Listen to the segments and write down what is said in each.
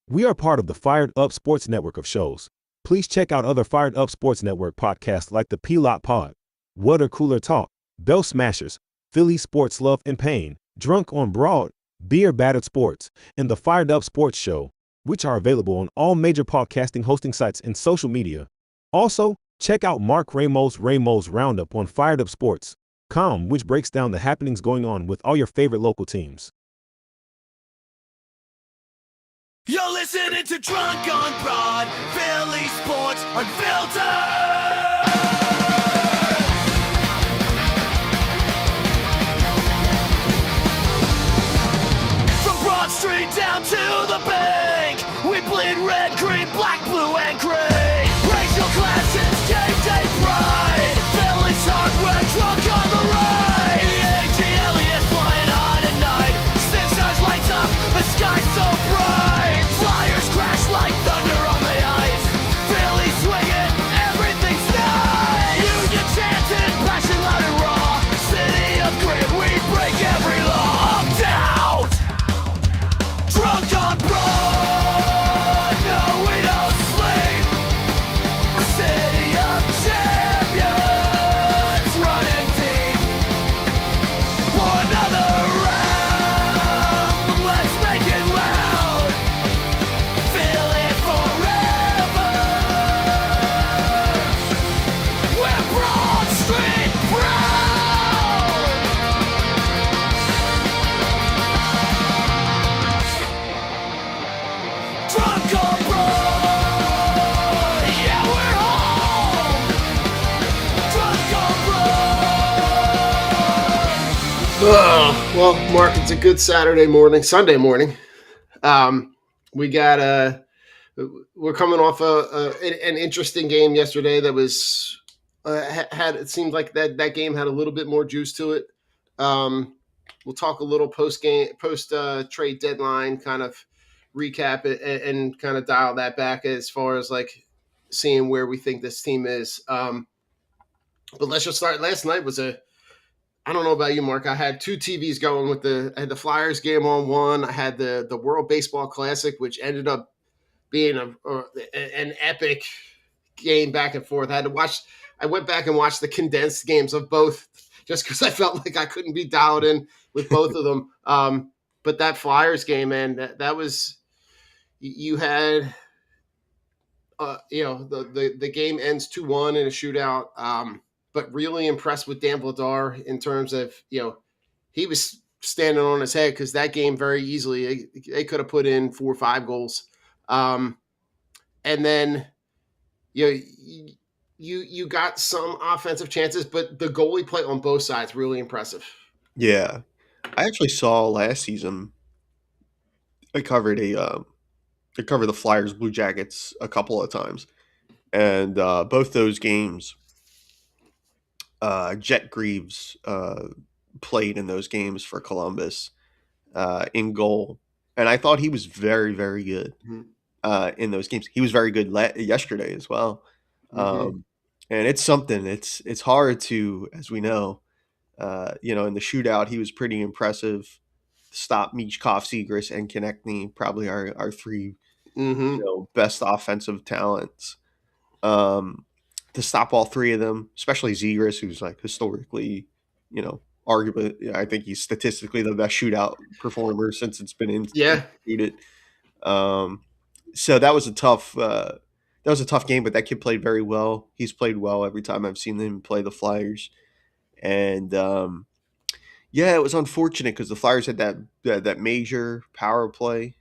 We are part of the Fired Up Sports Network of shows. Please check out other Fired Up Sports Network podcasts like the P-Lot Pod, Water Cooler Talk, Bell Smashers, Philly Sports Love and Pain, Drunk on Broad, Beer Battered Sports, and the Fired Up Sports Show, which are available on all major podcasting hosting sites and social media. Also, check out Mark Ramos' Roundup on firedupsports.com, which breaks down the happenings going on with all your favorite local teams. You're listening to Drunk on Broad, Philly Sports Unfiltered! From Broad Street down to the bank, we bleed red, green, black, blue, and gray. Racial classes, game day pride, Philly's hardware, drunk on the ride. ATL is flying high tonight, Sixers lights up, the sky's so bright. Flyers crash like thunder on the ice. Philly swinging, everything's nice. Union chanting, passion loud and raw. City of grit, we break every law. Down, drunk on broad. No, we don't sleep. City of champions, running deep. For another round, let's make it loud. Feel it forever. We're Broad Street proud. Drunk on Broad. Yeah, we're home. Drunk on Broad. Well, Mark, it's a good Sunday morning. We're coming off an interesting game yesterday that was had it seemed like that game had a little bit more juice to it. We'll talk a little post trade deadline kind of recap it and kind of dial that back as far as like seeing where we think this team is. But let's just start. Last night was I don't know about you, Mark. I had two TVs going I had the Flyers game on one. I had the World Baseball Classic, which ended up being an epic game back and forth. I went back and watched the condensed games of both just because I felt like I couldn't be dialed in with both of them. But that Flyers game, man, that was you had the game ends 2-1 in a shootout. But really impressed with Dan Vladar in terms of, he was standing on his head because that game very easily, they could have put in 4 or 5 goals. And then, you got some offensive chances, but the goalie play on both sides, really impressive. Yeah. I actually saw last season, I covered the Flyers Blue Jackets a couple of times. And both those games, Jet Greaves played in those games for Columbus in goal. And I thought he was very, very good in those games. He was very good yesterday as well. And it's something. It's hard to, as we know, in the shootout, he was pretty impressive. Stop Michkov, Zegras, and Konechny, probably our three best offensive talents. To stop all three of them, especially Zegras, who's like historically, arguably, I think he's statistically the best shootout performer since it's been instituted. So that was a tough game, but that kid played very well. He's played well every time I've seen him play the Flyers. And it was unfortunate because the Flyers had that major power play,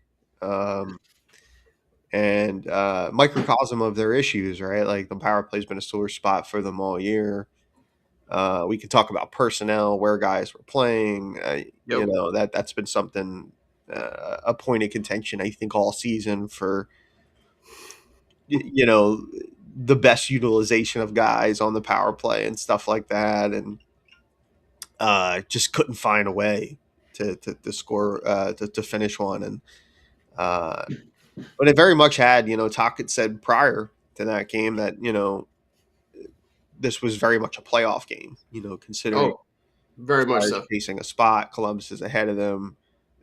and microcosm of their issues, right? Like the power play's been a sore spot for them all year. We could talk about personnel, where guys were playing. That's been something, a point of contention, I think, all season for the best utilization of guys on the power play and stuff like that, and just couldn't find a way to score to finish one. And but it very much had, Talkin said prior to that game that this was very much a playoff game. Considering very much so, facing a spot, Columbus is ahead of them.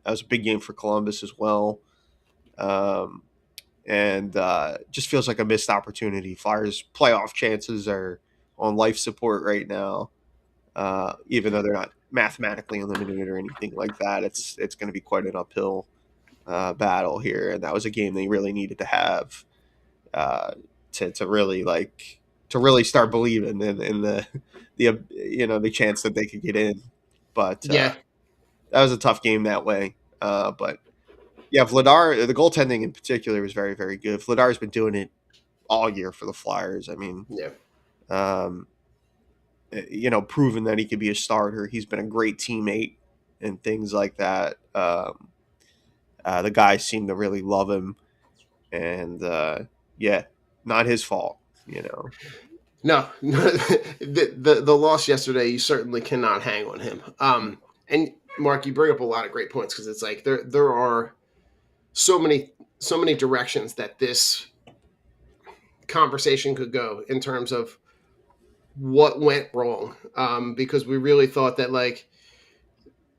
That was a big game for Columbus as well. and just feels like a missed opportunity. Flyers playoff chances are on life support right now, even though they're not mathematically eliminated or anything like that. It's going to be quite an uphill battle here, and that was a game they really needed to have uh, to really to really start believing in the chance that they could get in. But Yeah. that was a tough game that way. But yeah, Vladar, the goaltending in particular was very, very good. Vladar's been doing it all year for the Flyers. I mean, Yeah. um, proven that he could be a starter. He's been a great teammate and things like that. The guys seem to really love him, and yeah, not his fault. No, the loss yesterday, you certainly cannot hang on him. And Mark, you bring up a lot of great points because it's like there are so many directions that this conversation could go in terms of what went wrong. Because we really thought that like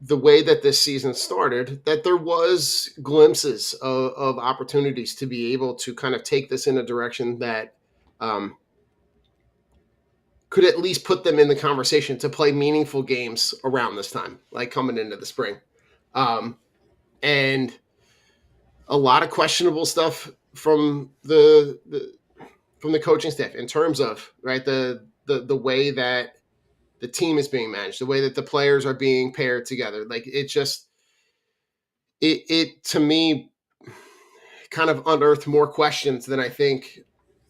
the way that this season started, that there was glimpses of opportunities to be able to kind of take this in a direction that could at least put them in the conversation to play meaningful games around this time, like coming into the spring. And a lot of questionable stuff from the coaching staff in terms of right the way that the team is being managed, the way that the players are being paired together. Like it just it to me kind of unearthed more questions than I think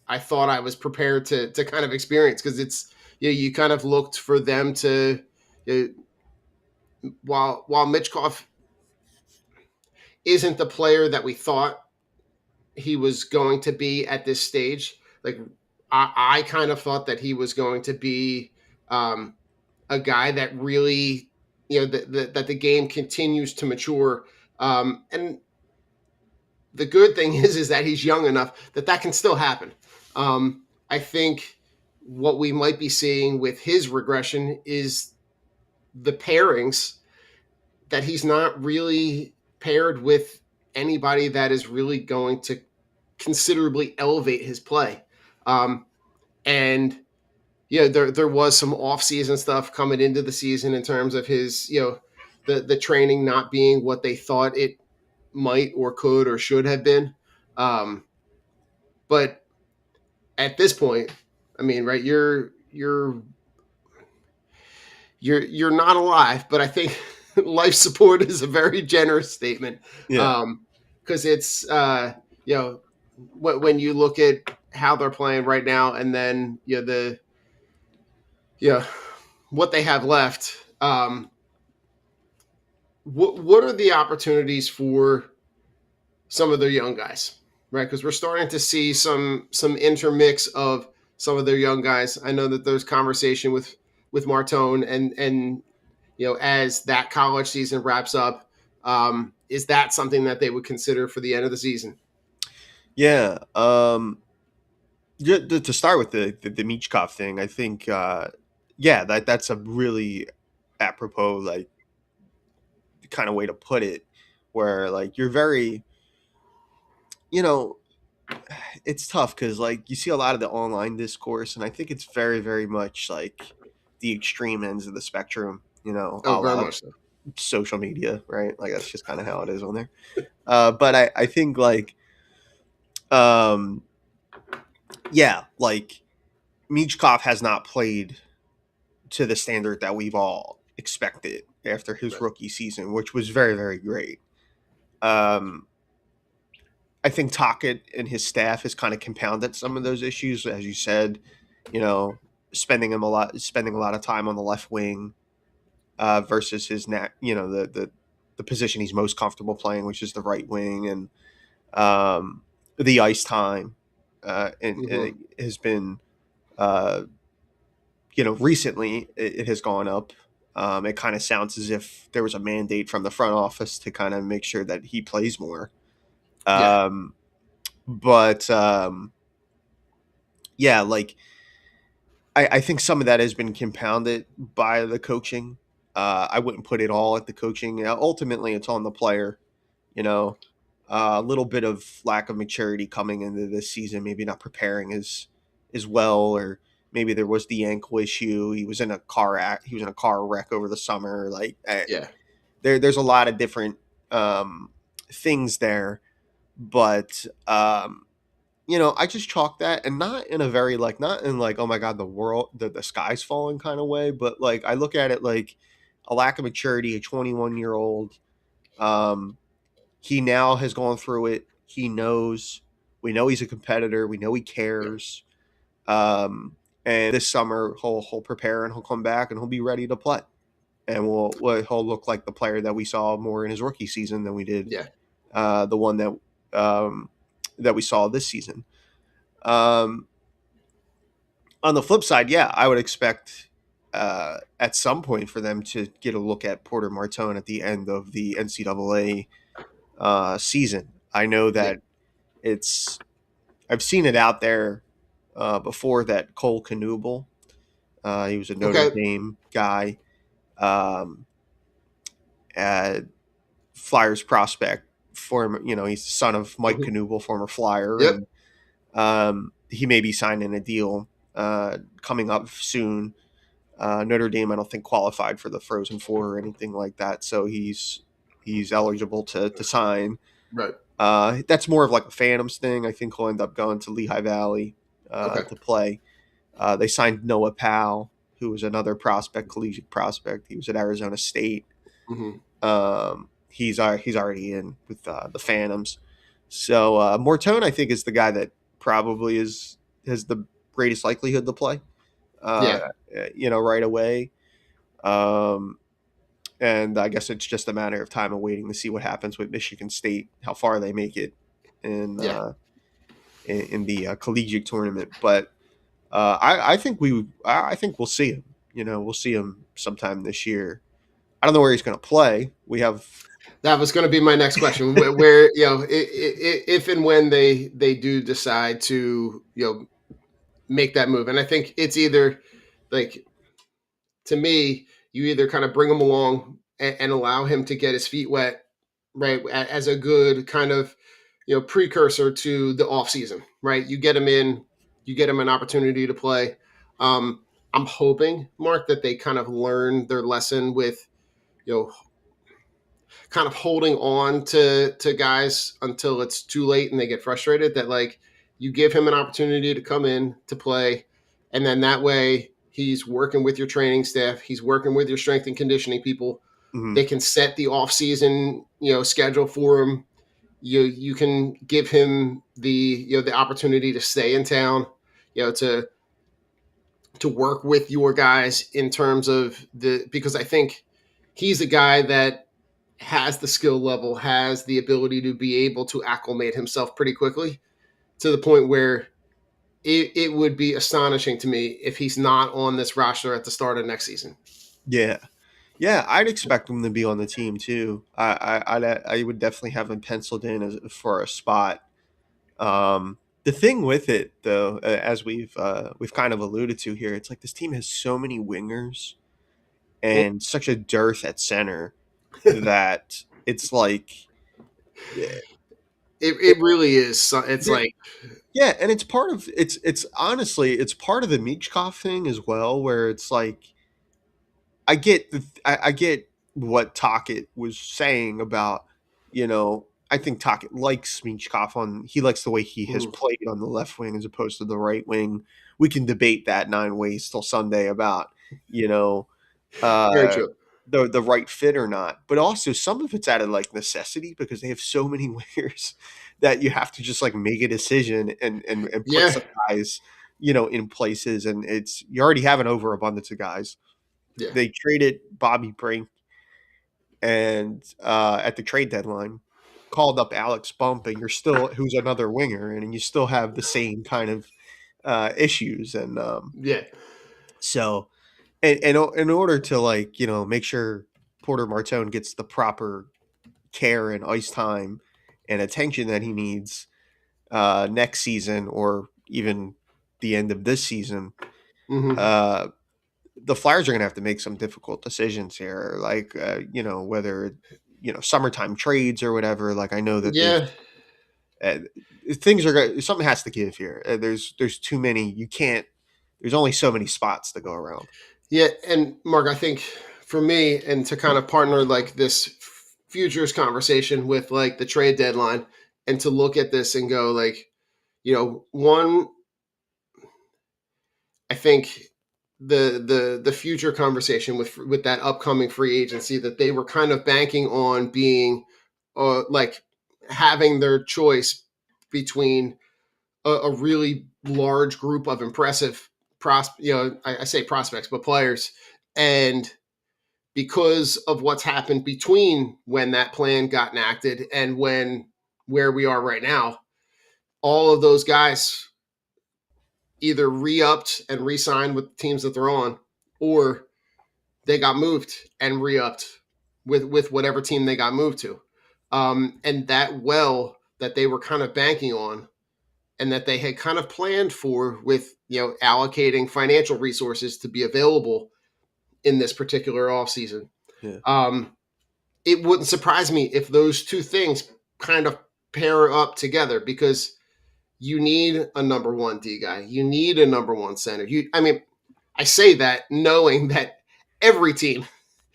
I thought I was prepared to kind of experience because it's you kind of looked for them to while Mitchkov isn't the player that we thought he was going to be at this stage. Like I kind of thought that he was going to be a guy that really, that the game continues to mature. And the good thing is that he's young enough that can still happen. I think what we might be seeing with his regression is the pairings that he's not really paired with anybody that is really going to considerably elevate his play. And there was some off-season stuff coming into the season in terms of his, the training not being what they thought it might or could or should have been. But at this point, I mean, right, you're not alive, but I think life support is a very generous statement. Yeah. Because it's when you look at how they're playing right now, and then what they have left. What are the opportunities for some of their young guys, right? Because we're starting to see some intermix of some of their young guys. I know that there's conversation with Martone and as that college season wraps up, is that something that they would consider for the end of the season? Yeah. To start with the Michkov thing, I think, that's a really apropos, like, kind of way to put it, where, like, you're very, it's tough because, like, you see a lot of the online discourse, and I think it's very, very much, like, the extreme ends of the spectrum, Oh, a very la much so. social media, right? Like, that's just kind of how it is on there. But I think, like, um, yeah, like, Michkov has not played to the standard that we've all expected after his Right. rookie season, which was very, very great. I think Talkin and his staff has kind of compounded some of those issues, as you said. You know, spending a lot of time on the left wing versus his the position he's most comfortable playing, which is the right wing, and the ice time and Mm-hmm. it has been recently it has gone up. It kind of sounds as if there was a mandate from the front office to kind of make sure that he plays more. Yeah. But yeah, like I think some of that has been compounded by the coaching. I wouldn't put it all at the coaching. Ultimately, it's on the player. You know, A little bit of lack of maturity coming into this season, maybe not preparing as well, or maybe there was the ankle issue. He was in a car wreck over the summer. Like Yeah. there's a lot of different things there, but I just chalk that, and not in a very like, not in like, oh my god, the sky's falling kind of way, but like I look at it like a lack of maturity. A 21-year-old, he now has gone through it. He knows. We know he's a competitor. We know he Yeah. cares. And this summer he'll prepare and he'll come back and he'll be ready to play. And he'll look like the player that we saw more in his rookie season than we did Yeah. the one that we saw this season. Um, on the flip side, yeah, I would expect at some point for them to get a look at Porter Martone at the end of the NCAA season. I know Yeah. that I've seen it out there before that Cole Knuble, he was a Notre Okay. Dame guy, um, at Flyers prospect, he's the son of Mike Mhm. Knuble, former Flyer, Yep. and he may be signing a deal coming up soon. Notre Dame, I don't think, qualified for the Frozen Four or anything like that, so he's eligible to sign. Right. That's more of like a Phantoms thing. I think he'll end up going to Lehigh Valley Okay. to play. They signed Noah Powell, who was another prospect, collegiate prospect. He was at Arizona State. Hmm. He's already in with the Phantoms. So Mortone, I think, is the guy that probably has the greatest likelihood to play. Uh, Yeah. right away. Um, and I guess it's just a matter of time of waiting to see what happens with Michigan State, how far they make it in Yeah. in the collegiate tournament. But I think we'll see him. We'll see him sometime this year. I don't know where he's going to play. We have That was going to be my next question. Where if and when they do decide to make that move, and I think it's either like, to me, you either kind of bring him along and allow him to get his feet wet, right, as a good kind of precursor to the off season, right? You get him in, you get him an opportunity to play. I'm hoping, Mark, that they kind of learn their lesson with you know kind of holding on to guys until it's too late and they get frustrated. That, like, you give him an opportunity to come in to play, and then that way he's working with your training staff, he's working with your strength and conditioning people. mhm. They can set the off season schedule for him. You can give him the opportunity to stay in town, to work with your guys in terms of because I think he's a guy that has the skill level, has the ability to be able to acclimate himself pretty quickly, to the point where it would be astonishing to me if he's not on this roster at the start of next season. Yeah, yeah. I'd expect him to be on the team too. I would definitely have him penciled in for a spot. The thing with it, though, as we've kind of alluded to here, it's like this team has so many wingers Well, and such a dearth at center that it's like, yeah, it really is. It's yeah, like, yeah, and it's honestly it's part of the Michkov thing as well, where it's like I get what Talkit was saying about, I think Talkit likes Michkov he likes the way he has mhm, played on the left wing as opposed to the right wing. We can debate that 9 ways till Sunday about, you know, very uh, true. the right fit or not. But also some of it's out of like necessity because they have so many wingers that you have to just like make a decision and put Yeah, some guys, in places, and you already have an overabundance of guys. yeah, They traded Bobby Brink and at the trade deadline called up Alex Bump, and who's another winger, and you still have the same kind of issues. And yeah. so and in order to like make sure Porter Martone gets the proper care and ice time and attention that he needs next season, or even the end of this season, Hmm. uh, the Flyers are going to have to make some difficult decisions here, like whether summertime trades or whatever. Like I know that Yeah. uh, things are something has to give here. There's too many. You can't. There's only so many spots to go around. Yeah, and Mark, I think for me, and to kind of partner like this futures conversation with like the trade deadline, and to look at this and go like, one, I think the future conversation with that upcoming free agency, that they were kind of banking on being, like having their choice between a really large group of impressive I say prospects, but players, and because of what's happened between when that plan got enacted and where we are right now, all of those guys either re-upped and re-signed with the teams that they're on, or they got moved and re-upped with whatever team they got moved to. And that that they were kind of banking on and that they had kind of planned for with allocating financial resources to be available in this particular offseason. Yeah. It wouldn't surprise me if those two things kind of pair up together, because you need a number one D guy. You need a number one center. I say that knowing that every team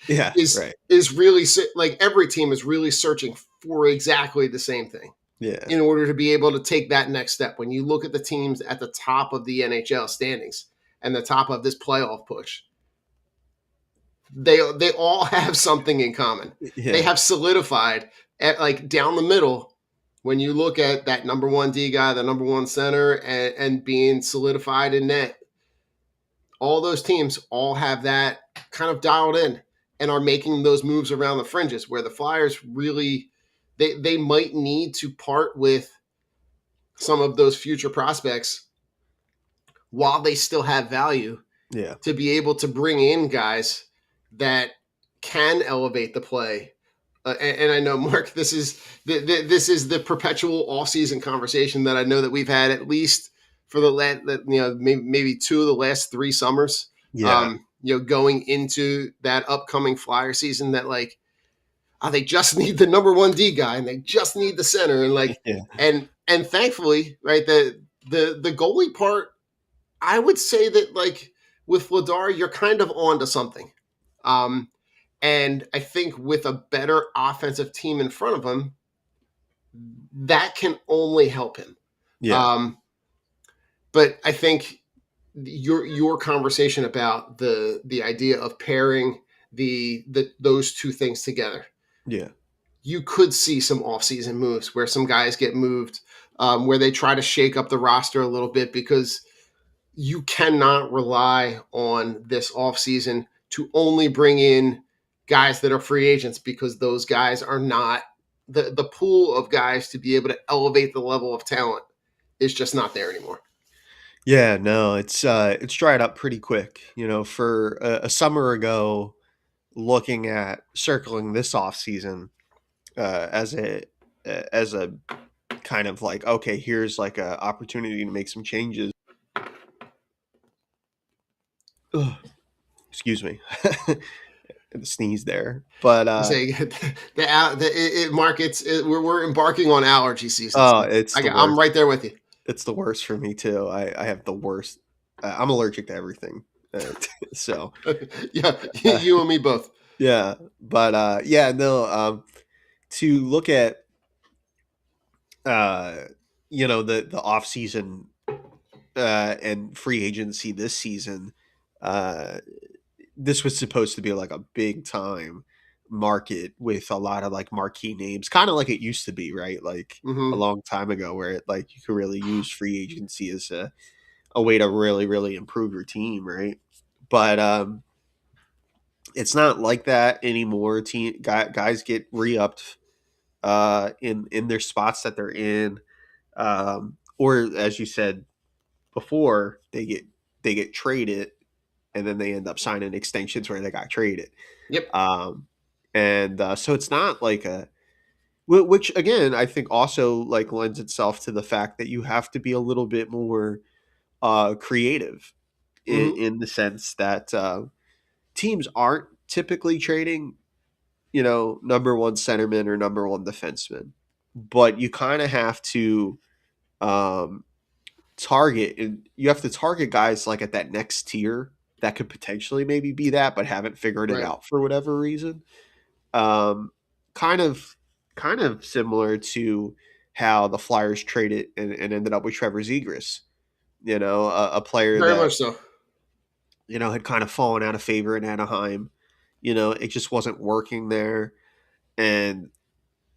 Yeah. is Right. is really like every team is really searching for exactly the same thing Yeah. in order to be able to take that next step. When you look at the teams at the top of the NHL standings and the top of this playoff push, they all have something in common. They Yeah. have solidified at like down the middle. When you look at that number one D guy, the number one center, and being solidified in net, all those teams all have that kind of dialed in and are making those moves around the fringes, where the Flyers really they might need to part with some of those future prospects while they still have value Yeah. to be able to bring in guys that can elevate the play. And I know, Mark, this is the perpetual off-season conversation that I know that we've had at least for the maybe two of the last 3 summers. Yeah. Going into that upcoming Flyer season, that like, they just need the number one D guy and they just need the center, and like, Yeah. and thankfully, right, the goalie part, I would say that like with Vladar, you're kind of onto something. And I think with a better offensive team in front of him, that can only help him. Yeah. But I think your conversation about the idea of pairing those two things together, Yeah. you could see some offseason moves where some guys get moved, where they try to shake up the roster a little bit, because you cannot rely on this offseason to only bring in guys that are free agents, because those guys are not the pool of guys to be able to elevate the level of talent is just not there anymore. Yeah, no, it's dried up pretty quick. For a summer ago, looking at circling this off season as a kind of like, okay, here's like a opportunity to make some changes. Ugh, excuse me, the sneeze there, but Say Mark, we're embarking on allergy season. oh, So it's the I'm worst. right there with you. It's the worst for me too. I have the worst. I'm allergic to everything, so Yeah, uh, you and me both. yeah. But yeah, no. To look at uh, the off season and free agency this season, uh, this was supposed to be like a big time market with a lot of like marquee names, kind of like it used to be, right? Like a Mm-hmm. long time ago, where like you could really use free agency as a way to really, really improve your team, right? But it's not like that anymore. Guys get re-upped in their spots that they're in, or as you said before, they get traded, and then they end up signing extensions where they got traded. Yep. And so it's not like which again I think also like lends itself to the fact that you have to be a little bit more creative Mm-hmm. in the sense that teams aren't typically trading number one centerman or number one defenseman, but you kind of have to um, target, and you have to target guys like at that next tier that could potentially maybe be that, but haven't figured it Right. out for whatever reason. Um, kind of, kind of similar to how the Flyers traded and ended up with Trevor Zegras. A player Very that much so. had kind of fallen out of favor in Anaheim. It just wasn't working there, and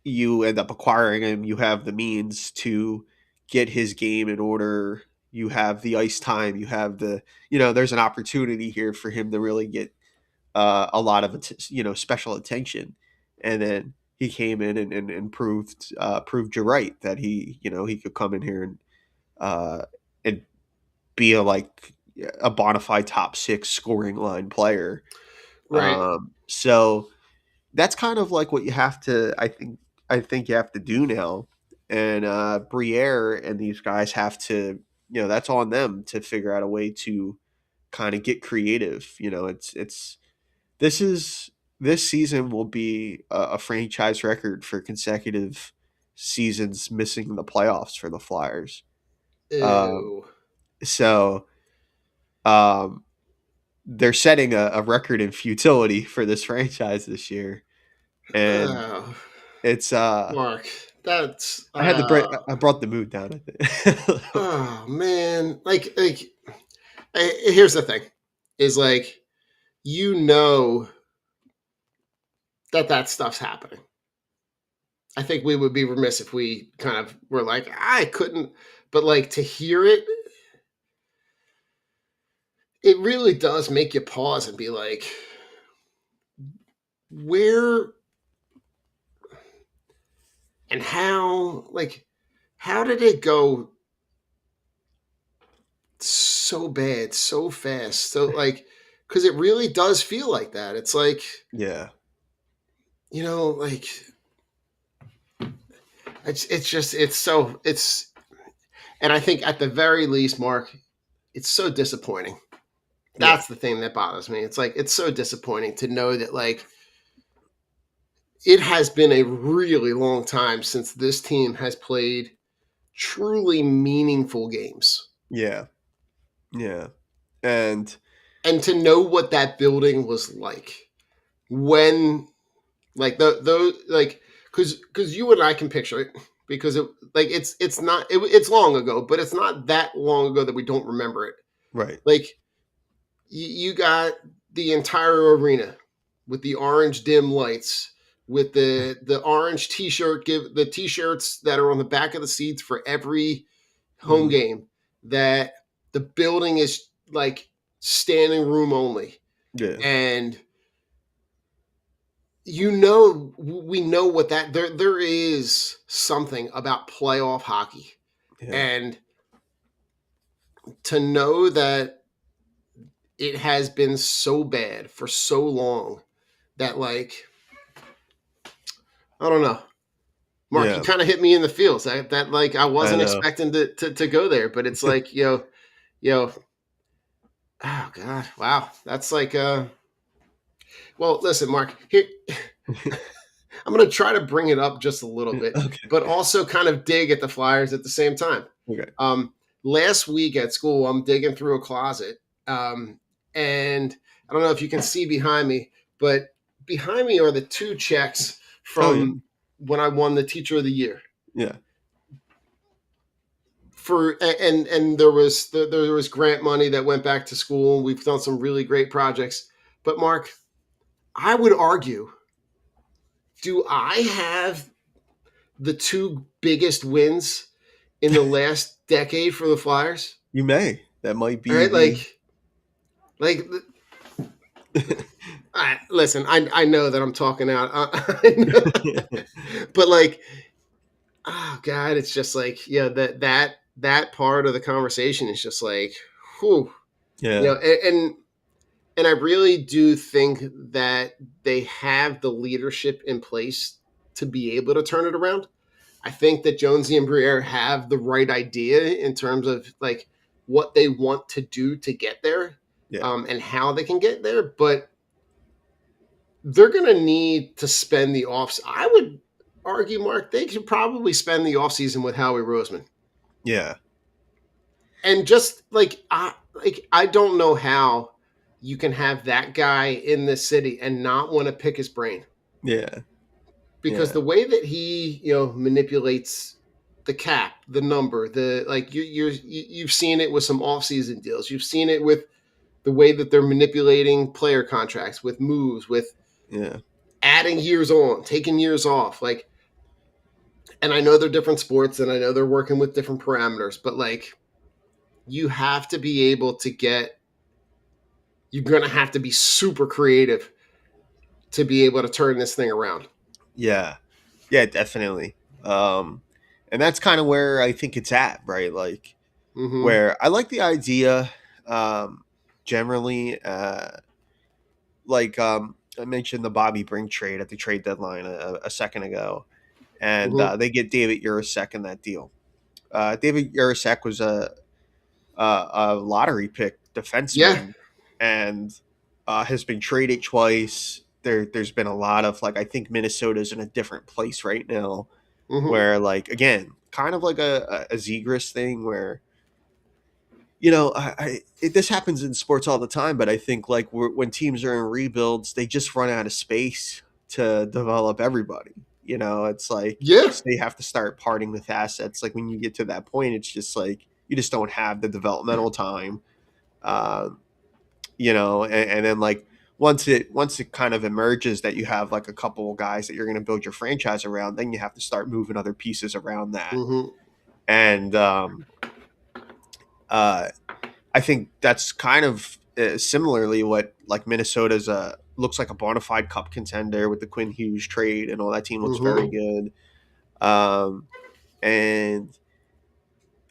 you end up acquiring him. You have the means to get his game in order. You have the ice time. You have there's an opportunity here for him to really get a lot of special attention, and then he came in and proved you right that he could come in here and be a bona fide top six scoring line player. Right. So that's kind of like what you have to. I think you have to do now, and Briere and these guys have to. That's on them to figure out a way to kind of get creative. It's this season will be a franchise record for consecutive seasons missing the playoffs for the Flyers. Um, Ew. so um, they're setting a record in futility for this franchise this year, and Oh, it's Mark, that's I brought the mood down. I think. oh man, here's the thing, is like you know that stuff's happening. I think we would be remiss if we kind of were like, I couldn't, but like to hear it, it really does make you pause and be like, where and how did it go so bad so fast? So like, because it really does feel like that. It's like, Yeah, like it's just it's and I think at the very least, Mark, it's so disappointing. yeah, That's the thing that bothers me. It's like it's so disappointing to know that like it has been a really long time since this team has played truly meaningful games. yeah, yeah, and And to know what that building was like when like those like because you and I can picture it because it's not it's long ago, but it's not that long ago that we don't remember it. right, Like you got the entire arena with the orange dim lights, with the orange t-shirt, give the t-shirts that are on the back of the seats for every home Mhm. game, that the building is like standing room only. Yeah, And we know what that there is something about playoff hockey. yeah, And to know that it has been so bad for so long that like I don't know. Mark, you yeah. kind of hit me in the feels. That like I I wasn't know. expecting to go there, but it's like, yo, oh God, wow. That's like well, listen, Mark, here I'm gonna try to bring it up just a little bit, Okay, but also kind of dig at the Flyers at the same time. okay. Last week at school, I'm digging through a closet, and I don't know if you can see behind me, but behind me are the two checks Oh yeah, from when I won the Teacher of the Year. yeah, And there was grant money that went back to school. We've done some really great projects, but Mark, I would argue, do I have the two biggest wins in the last decade for the Flyers? you may. That might All be right, the. like listen, I know that I'm talking out, I know, but like, oh God, it's just like that part of the conversation is just like, whew, Yeah, and I really do think that they have the leadership in place to be able to turn it around. I think that Jonesy and Briere have the right idea in terms of like what they want to do to get there, yeah, and how they can get there. But they're going to need to spend the off. I would argue, Mark, they should probably spend the offseason with Howie Roseman. Yeah. And just I don't know how you can have that guy in this city and not want to pick his brain, Yeah. because Yeah. the way that he manipulates the cap, the number, the like you've seen it with some offseason deals. You've seen it with the way that they're manipulating player contracts, with moves, with Yeah. adding years on, taking years off. Like, and I know they're different sports and I know they're working with different parameters, but like, you have to be able to you're going to have to be super creative to be able to turn this thing around. Yeah. Yeah, definitely. Um, and that's kind of where I think it's at, right? Like, Mm-hmm. where I like the idea, um, generally, I mentioned the Bobby Brink trade at the trade deadline a second ago, and Mm-hmm. they get David Urasek in that deal. David Urasek was a lottery pick Yeah. defenseman, and has been traded twice. There's been a lot of like, I think Minnesota's in a different place right now, Mm-hmm. where like, again, kind of like a Zegras thing where, this happens in sports all the time, but I think like when teams are in rebuilds, they just run out of space to develop everybody. It's like Yeah. so they have to start parting with assets. Like when you get to that point, it's just like you just don't have the developmental time. Um, and then like once it kind of emerges that you have like a couple of guys that you're going to build your franchise around, then you have to start moving other pieces around that. Mm-hmm. And uh, I think that's kind of similarly what like Minnesota's looks like a bona fide cup contender with the Quinn Hughes trade, and all that team looks very Mm-hmm. good. Um, and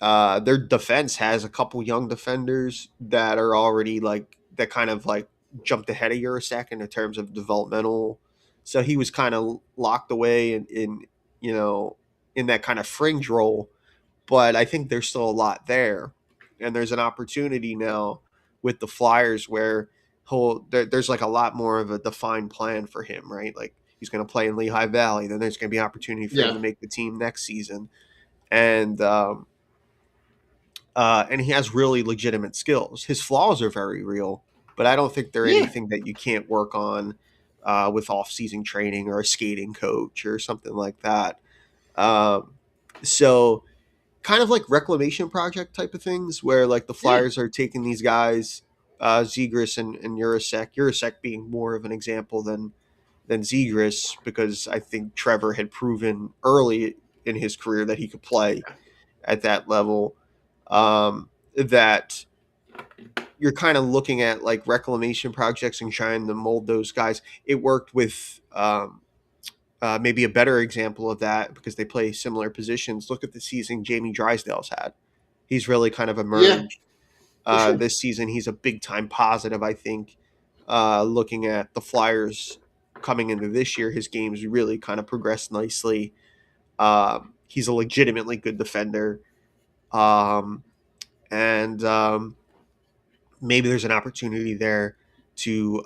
their defense has a couple young defenders that are already like that kind of like jumped ahead of Urasek in terms of developmental. So he was kind of locked away in you know in that kind of fringe role, but I think there's still a lot there, and there's an opportunity now with the Flyers where there's like a lot more of a defined plan for him, right? Like he's going to play in Lehigh Valley, then there's going to be opportunity for him Yeah. to make the team next season, and he has really legitimate skills. His flaws are very real, but I don't think they're Yeah. anything that you can't work on with off-season training or a skating coach or something like that. Um, so kind of like reclamation project type of things where like the Yeah. Flyers are taking these guys, Zegras and Urasek being more of an example than Zegras, because I think Trevor had proven early in his career that he could play at that level. That you're kind of looking at like reclamation projects and trying to mold those guys. It worked with maybe a better example of that because they play similar positions. Look at the season Jamie Drysdale's had. He's really kind of Yeah. emerged For sure. this season. He's a big time positive, I think. Looking at the Flyers coming into this year, his game's really kind of progressed nicely. He's a legitimately good defender. Um, and maybe there's an opportunity there to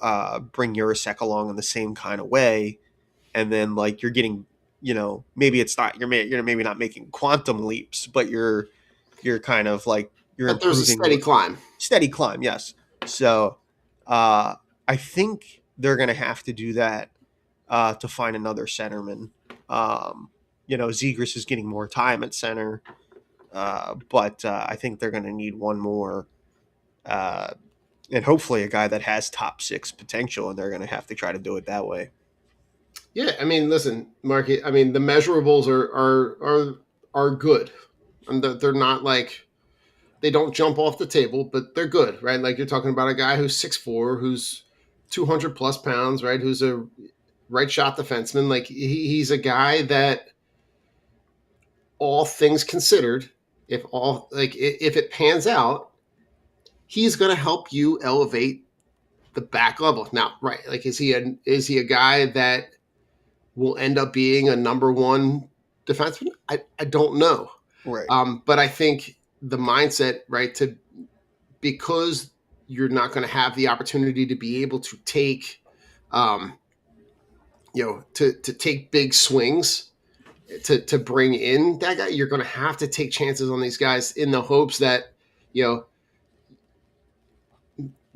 bring Urasek along in the same kind of way, and then like you're getting, maybe it's not you're maybe not making quantum leaps, but you're kind of like you're But there's a improving steady climb. steady climb, yes. So uh, I think they're going to have to do that to find another centerman. Zegras is getting more time at center, but I think they're going to need one more. Uh, and hopefully a guy that has top six potential, and they're going to have to try to do it that way. Yeah. I mean, listen, Mark. I mean, the measurables are good, and they're not like they don't jump off the table, but they're good, right? Like you're talking about a guy who's 6'4", who's 200 plus pounds, right? Who's a right shot defenseman. Like he's a guy that, all things considered, if it pans out, he's going to help you elevate the back level. Now, right? Like is he a guy that will end up being a number one defenseman? I don't know. Right. But I think the mindset, right, because you're not going to have the opportunity to be able to take, um, to take big swings to bring in that guy, you're going to have to take chances on these guys in the hopes that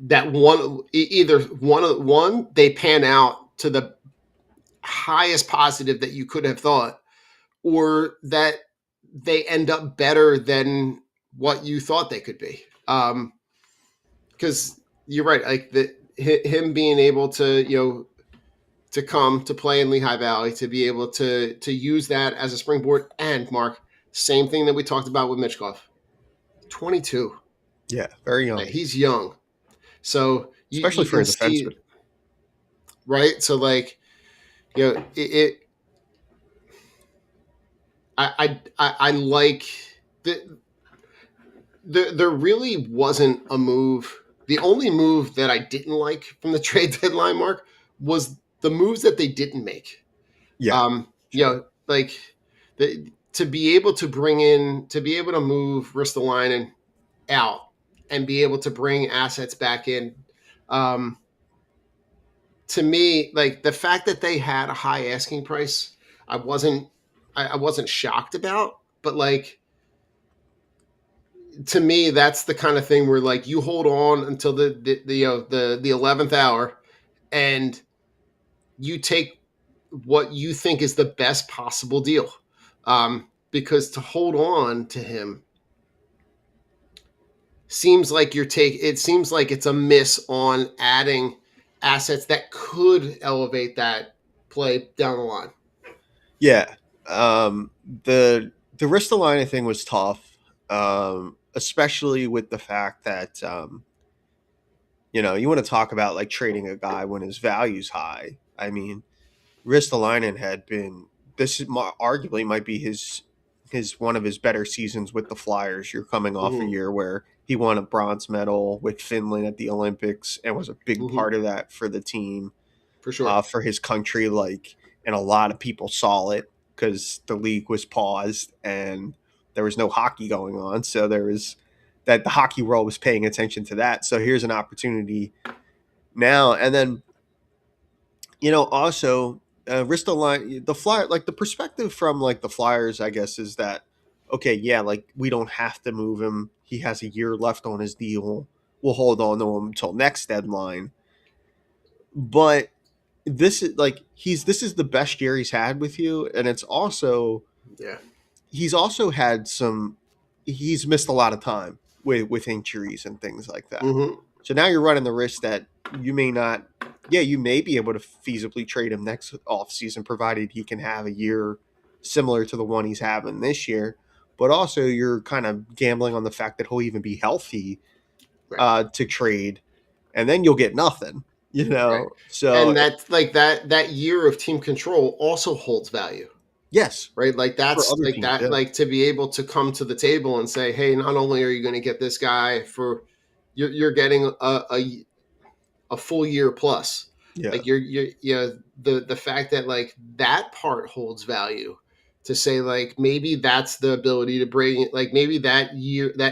that one they pan out to the highest positive that you could have thought, or that they end up better than what you thought they could be. Because you're right, like him being able to to come to play in Lehigh Valley, to be able to use that as a springboard. And Mark, same thing that we talked about with Mitchkov, 22. Yeah, very young, He's young, so especially you for a can see, defenseman. right? So like, I like the there really wasn't a move. The only move that I didn't like from the trade deadline, Mark, was the moves that they didn't make. Yeah, sure. Like to be able to bring in, to be able to move Ristolainen out and be able to bring assets back in. To me, like the fact that they had a high asking price, I wasn't shocked about, but like to me, that's the kind of thing where like you hold on until the 11th hour, and you take what you think is the best possible deal. Because to hold on to him seems like it seems like it's a miss on adding assets that could elevate that play down the line. Yeah, the Ristolainen thing was tough, especially with the fact that you want to talk about like trading a guy when his value's high. I mean, Ristolainen had been arguably might be his one of his better seasons with the Flyers. You're coming off a Mm-hmm. year where he won a bronze medal with Finland at the Olympics and was a big Mm-hmm. part of that for the team, For sure. for his country. Like, and a lot of people saw it because the league was paused and there was no hockey going on. So there was that the hockey world was paying attention to that. So here's an opportunity now, and then also Ristolainen, the Flyer, like the perspective from like the Flyers, I guess, is that okay, yeah, like we don't have to move him. He has a year left on his deal. We'll hold on to him until next deadline. But this is the best year he's had with you, and it's also Yeah. he's also had he's missed a lot of time with injuries and things like that. Mm-hmm. So now you're running the risk that you may not, yeah, you may be able to feasibly trade him next offseason, provided he can have a year similar to the one he's having this year. But also, you're kind of gambling on the fact that he'll even be healthy Right. to trade, and then you'll get nothing, Right. So, And that's like that year of team control also holds value. yes, Right. Like for that's other like teams, that, yeah. like to be able to come to the table and say, hey, not only are you going to get this guy for you're getting a full year plus. Yeah, Like the fact that like that part holds value, to say like maybe that's the ability to bring, like maybe that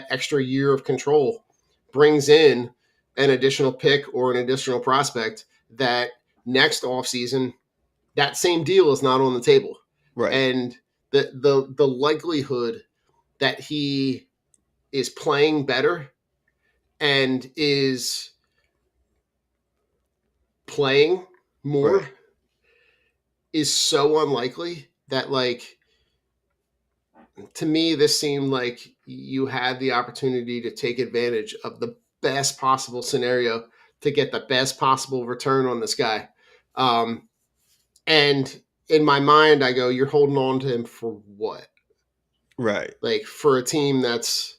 extra year of control brings in an additional pick or an additional prospect that next offseason that same deal is not on the table. right, And the likelihood that he is playing better and is playing more right, is so unlikely that like to me this seemed like you had the opportunity to take advantage of the best possible scenario to get the best possible return on this guy. And in my mind I go, you're holding on to him for what? right, Like for a team that's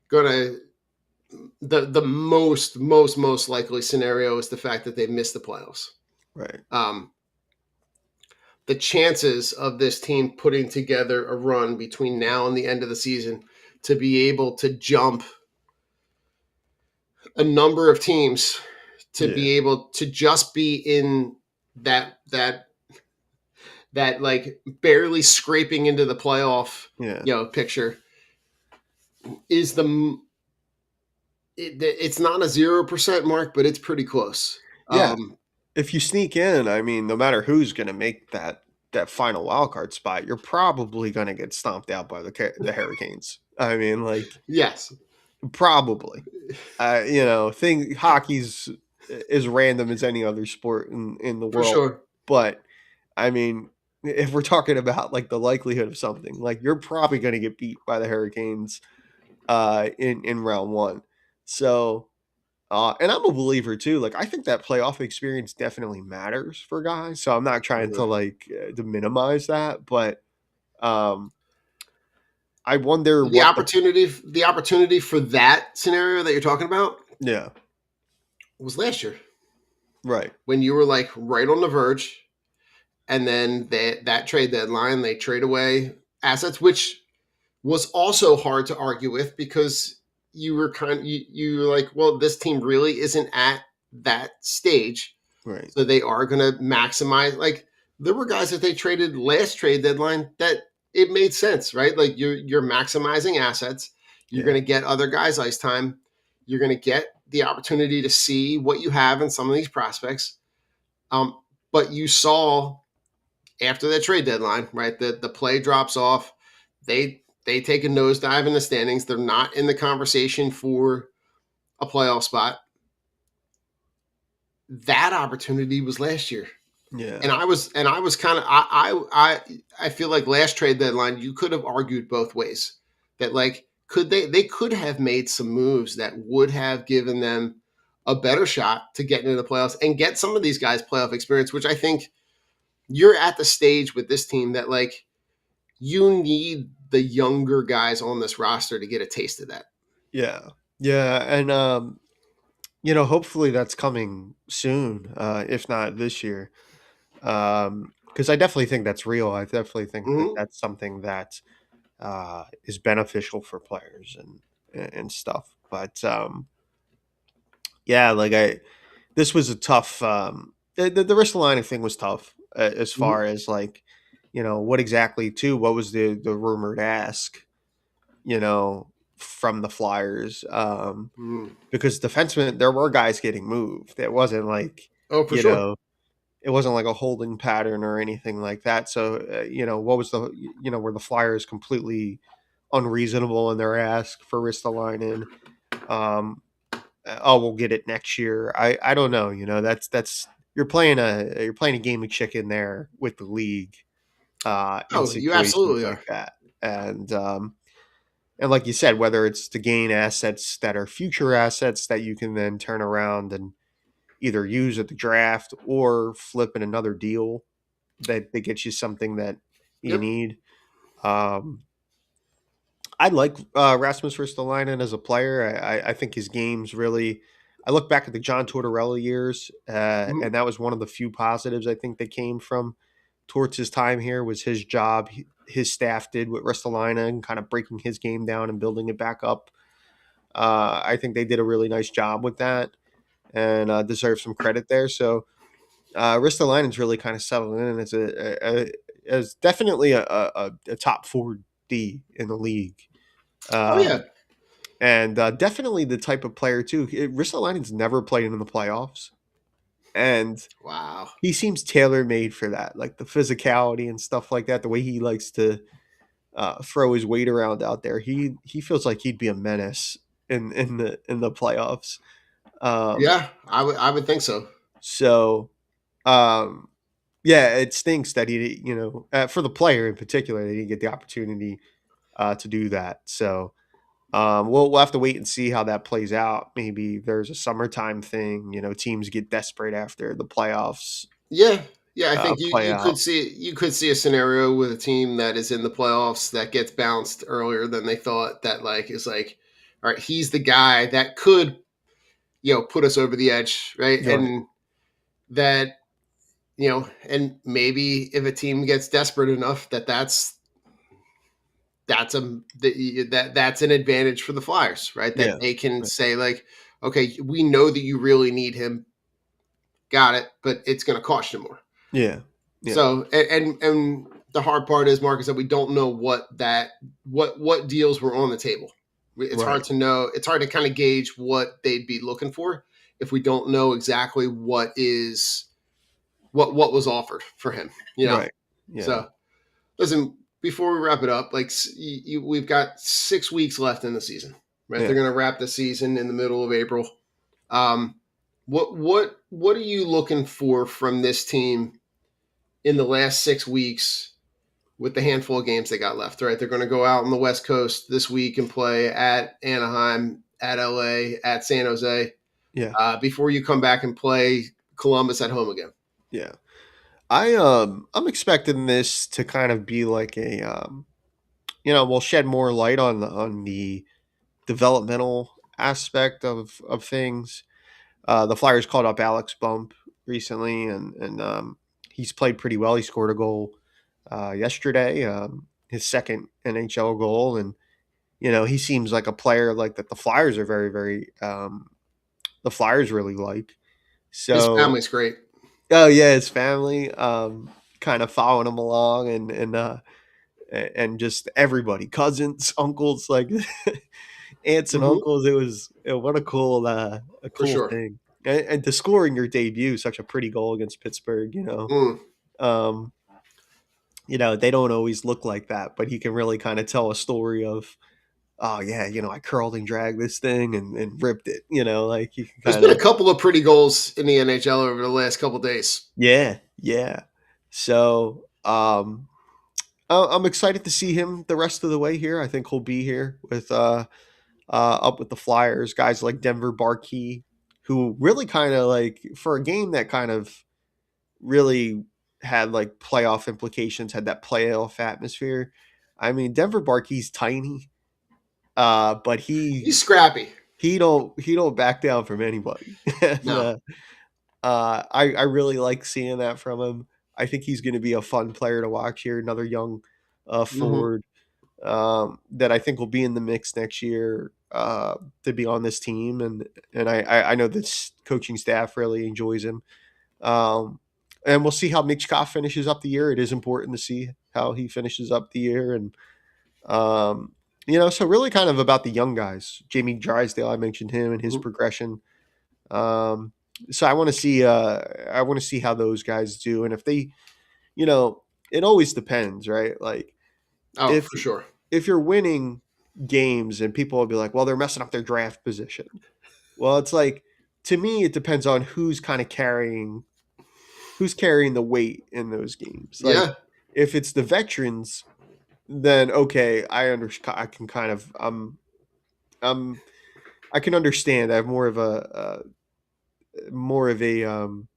gonna, the most likely scenario is the fact that they missed the playoffs. right, um the chances of this team putting together a run between now and the end of the season to be able to jump a number of teams, to yeah, be able to just be in that like barely scraping into the playoff yeah, picture is it's not a 0% mark, but it's pretty close. yeah. if you sneak in, I mean, no matter who's going to make that final wild card spot, you're probably going to get stomped out by the Hurricanes. I mean, like Yes, probably. You know, hockey's as random as any other sport in the for world, sure. but I mean, if we're talking about like the likelihood of something, like you're probably going to get beat by the Hurricanes in round one. So, and I'm a believer too. Like I think that playoff experience definitely matters for guys. So I'm not trying to Mhm. to minimize that, but um, I wonder The what opportunity for that scenario that you're talking about yeah, was last year right, when you were like right on the verge, and then that trade deadline they trade away assets, which was also hard to argue with because you were like, well, this team really isn't at that stage, right, so they are going to maximize. Like there were guys that they traded last trade deadline that it made sense, right? Like you're maximizing assets, you're yeah, going to get other guys ice time, you're going to get the opportunity to see what you have in some of these prospects. But you saw after the trade deadline, right? The play drops off. They take a nosedive in the standings. They're not in the conversation for a playoff spot. That opportunity was last year. yeah, And I was kind of I feel like last trade deadline you could have argued both ways that like could they could have made some moves that would have given them a better shot to get into the playoffs and get some of these guys playoff experience, which I think you're at the stage with this team that like you need the younger guys on this roster to get a taste of that. yeah, yeah, and you know, hopefully that's coming soon, if not this year. Because I definitely think that's real. I definitely think that Mm-hmm. that's something that is beneficial for players and stuff. But yeah, like this was a tough. The wrist aligning thing was tough as Mm-hmm. far as like, you know, what exactly too. What was the rumored ask? You know, from the Flyers. Mm-hmm. Because defensemen, there were guys getting moved. It wasn't like, Oh, for you sure. know, it wasn't like a holding pattern or anything like that. So, you know, what was were the Flyers completely unreasonable in their ask for Ristolainen? Um, oh, we'll get it next year. I don't know. You know, that's you're playing a game of chicken there with the league in Oh, you situations absolutely like are. that. And like you said, whether it's to gain assets that are future assets that you can then turn around and either use at the draft or flip in another deal that gets you something that you Yep. need. Um, I like Rasmus Ristolainen as a player. I think his game's really. I look back at the John Tortorella years, Mm-hmm. and that was one of the few positives I think that came from towards his time here was his job. His staff did with Ristolainen, kind of breaking his game down and building it back up. I think they did a really nice job with that and deserve some credit there. So Ristolainen's really kind of settled in as as definitely a top 4D in the league. Oh yeah. Um, and definitely the type of player too. Ristolainen's never played in the playoffs, and Wow. he seems tailor made for that, like the physicality and stuff like that. The way he likes to throw his weight around out there, he feels like he'd be a menace in the playoffs. Um, Yeah, I would think so. so um, yeah, it stinks that he, you know, for the player in particular, that he didn't get the opportunity to do that. So we'll have to wait and see how that plays out. Maybe there's a summertime thing. You know, teams get desperate after the playoffs Yeah. Yeah, I think you play out. you could see a scenario with a team that is in the playoffs that gets bounced earlier than they thought that like is like all right, he's the guy that could, put us over the edge, right? Right. And that, and maybe if a team gets desperate enough that's an advantage for the Flyers, right? That Yeah. they can Right. say like, okay, we know that you really need him, got it, but it's going to cost you more. Yeah. Yeah. So and the hard part is, Marcus, that we don't know what deals were on the table. It's hard Right. to know. It's hard to kind of gauge what they'd be looking for if we don't know exactly what is what was offered for him. Right. Yeah. So listen, before we wrap it up, like we've got 6 weeks left in the season, right? Yeah. They're going to wrap the season in the middle of April. What are you looking for from this team in the last 6 weeks with the handful of games they got left, right? They're going to go out on the West Coast this week and play at Anaheim, at LA, at San Jose, Yeah. before you come back and play Columbus at home again. Yeah. I'm expecting this to kind of be like a we'll shed more light on the developmental aspect of things. The Flyers called up Alex Bump recently, and he's played pretty well. He scored a goal yesterday, his second NHL goal, and he seems like a player like that. The Flyers are very, very. The Flyers really like. His So, family's great. oh yeah, his family, kind of following him along, and just everybody, cousins, uncles, like aunts and uncles. What a cool For sure. thing, and to score in your debut such a pretty goal against Pittsburgh. Um, they don't always look like that, but he can really kind of tell a story of, oh yeah, I curled and dragged this thing and ripped it. Like you can There's kind been a of, couple of pretty goals in the NHL over the last couple of days. yeah. So I'm excited to see him the rest of the way here. I think he'll be here with up with the Flyers, guys like Denver Barkey, who really kind of like, for a game that kind of really had like playoff implications, had that playoff atmosphere. I mean, Denver Barkey's tiny, but He's scrappy. he don't back down from anybody. and, No. I really like seeing that from him. I think he's going to be a fun player to watch here. Another young Mm-hmm. forward that I think will be in the mix next year to be on this team, and I know this coaching staff really enjoys him. And we'll see how Mitch Koff finishes up the year. It is important to see how he finishes up the year, and so really kind of about the young guys. Jamie Drysdale, I mentioned him and his Mm-hmm. progression. So I want to see how those guys do, and if they, it always depends, right? Like Oh, if for sure. if you're winning games and people will be like, well, they're messing up their draft position. Well, it's like, to me, it depends on who's carrying the weight in those games. Like Yeah. if it's the veterans, then okay, I can kind of I can understand. I have more of a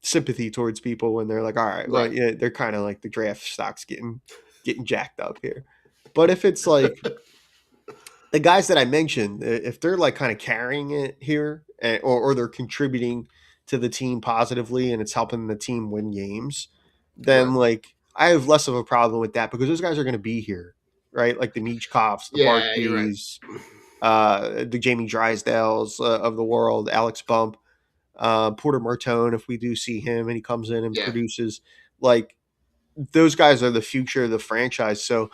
sympathy towards people when they're like, all right, well, Right. yeah, they're kind of like the draft stock's getting jacked up here. But if it's like the guys that I mentioned, if they're like kind of carrying it here, or they're contributing to the team positively and it's helping the team win games, then Right. like I have less of a problem with that, because those guys are going to be here, right? Like the Michkovs, the Yeah, you're right. Barkeys, the Jamie Drysdales of the world, Alex Bump, Porter Martone, if we do see him and he comes in and Yeah. produces, like those guys are the future of the franchise. So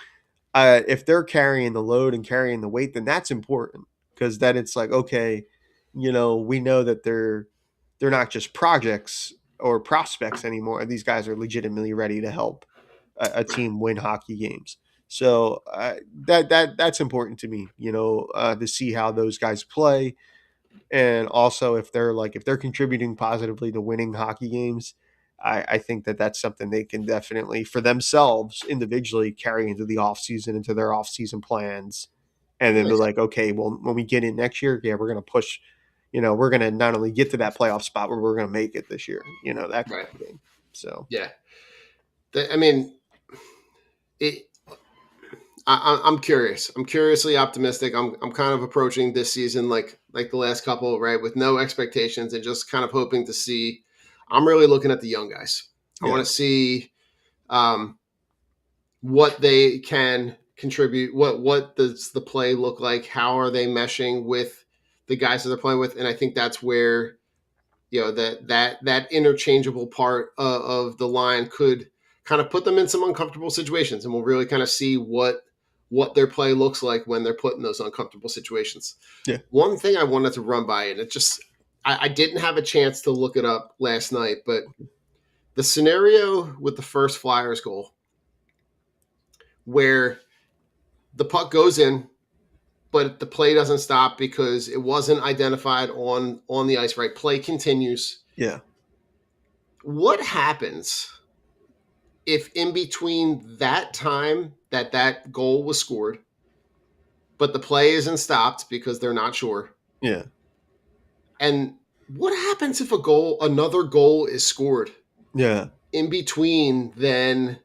if they're carrying the load and carrying the weight, then that's important, because then it's like, okay, we know that they're not just projects or prospects anymore. These guys are legitimately ready to help a team win hockey games. So that's important to me, to see how those guys play, and also if they're contributing positively to winning hockey games. I think that that's something they can definitely, for themselves individually, carry into the offseason, into their offseason plans, and then be Nice. like, okay, well, when we get in next year, yeah, we're going to push, we're going to not only get to that playoff spot, but we're going to make it this year, that kind Right. of thing. So, Yeah. I mean, I'm curious. I'm curiously optimistic. I'm kind of approaching this season like the last couple, right, with no expectations and just kind of hoping to see. I'm really looking at the young guys. I yeah, want to see um, what they can contribute. What does the play look like? How are they meshing with the guys that they're playing with? And I think that's where that interchangeable part of the line could kind of put them in some uncomfortable situations, and we'll really kind of see what their play looks like when they're put in those uncomfortable situations. yeah, One thing I wanted to run by, and it just I didn't have a chance to look it up last night, but the scenario with the first Flyers goal where the puck goes in, but the play doesn't stop because it wasn't identified on the ice, right? Play continues. Yeah. What happens if in between that time that goal was scored, but the play isn't stopped because they're not sure? Yeah. And what happens if another goal is scored Yeah. in between then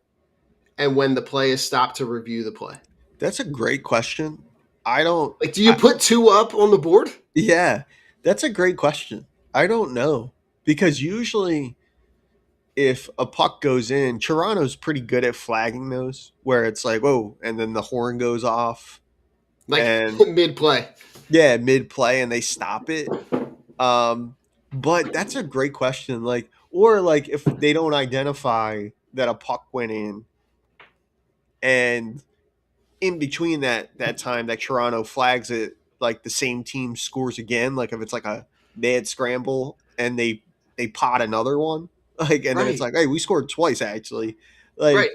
and when the play is stopped to review the play? That's a great question. I don't Like, do you put 2 up on the board? Yeah, that's a great question. I don't know. Because usually if a puck goes in, Toronto's pretty good at flagging those, where it's like, whoa, and then the horn goes off. Like And mid-play. yeah, mid-play and they stop it. But that's a great question. Like, or like if they don't identify that a puck went in, and in between that time that Toronto flags it, like the same team scores again, like if it's like a mad scramble and they pot another one, like, and then it's Right. like, hey, we scored twice actually. Like, Right.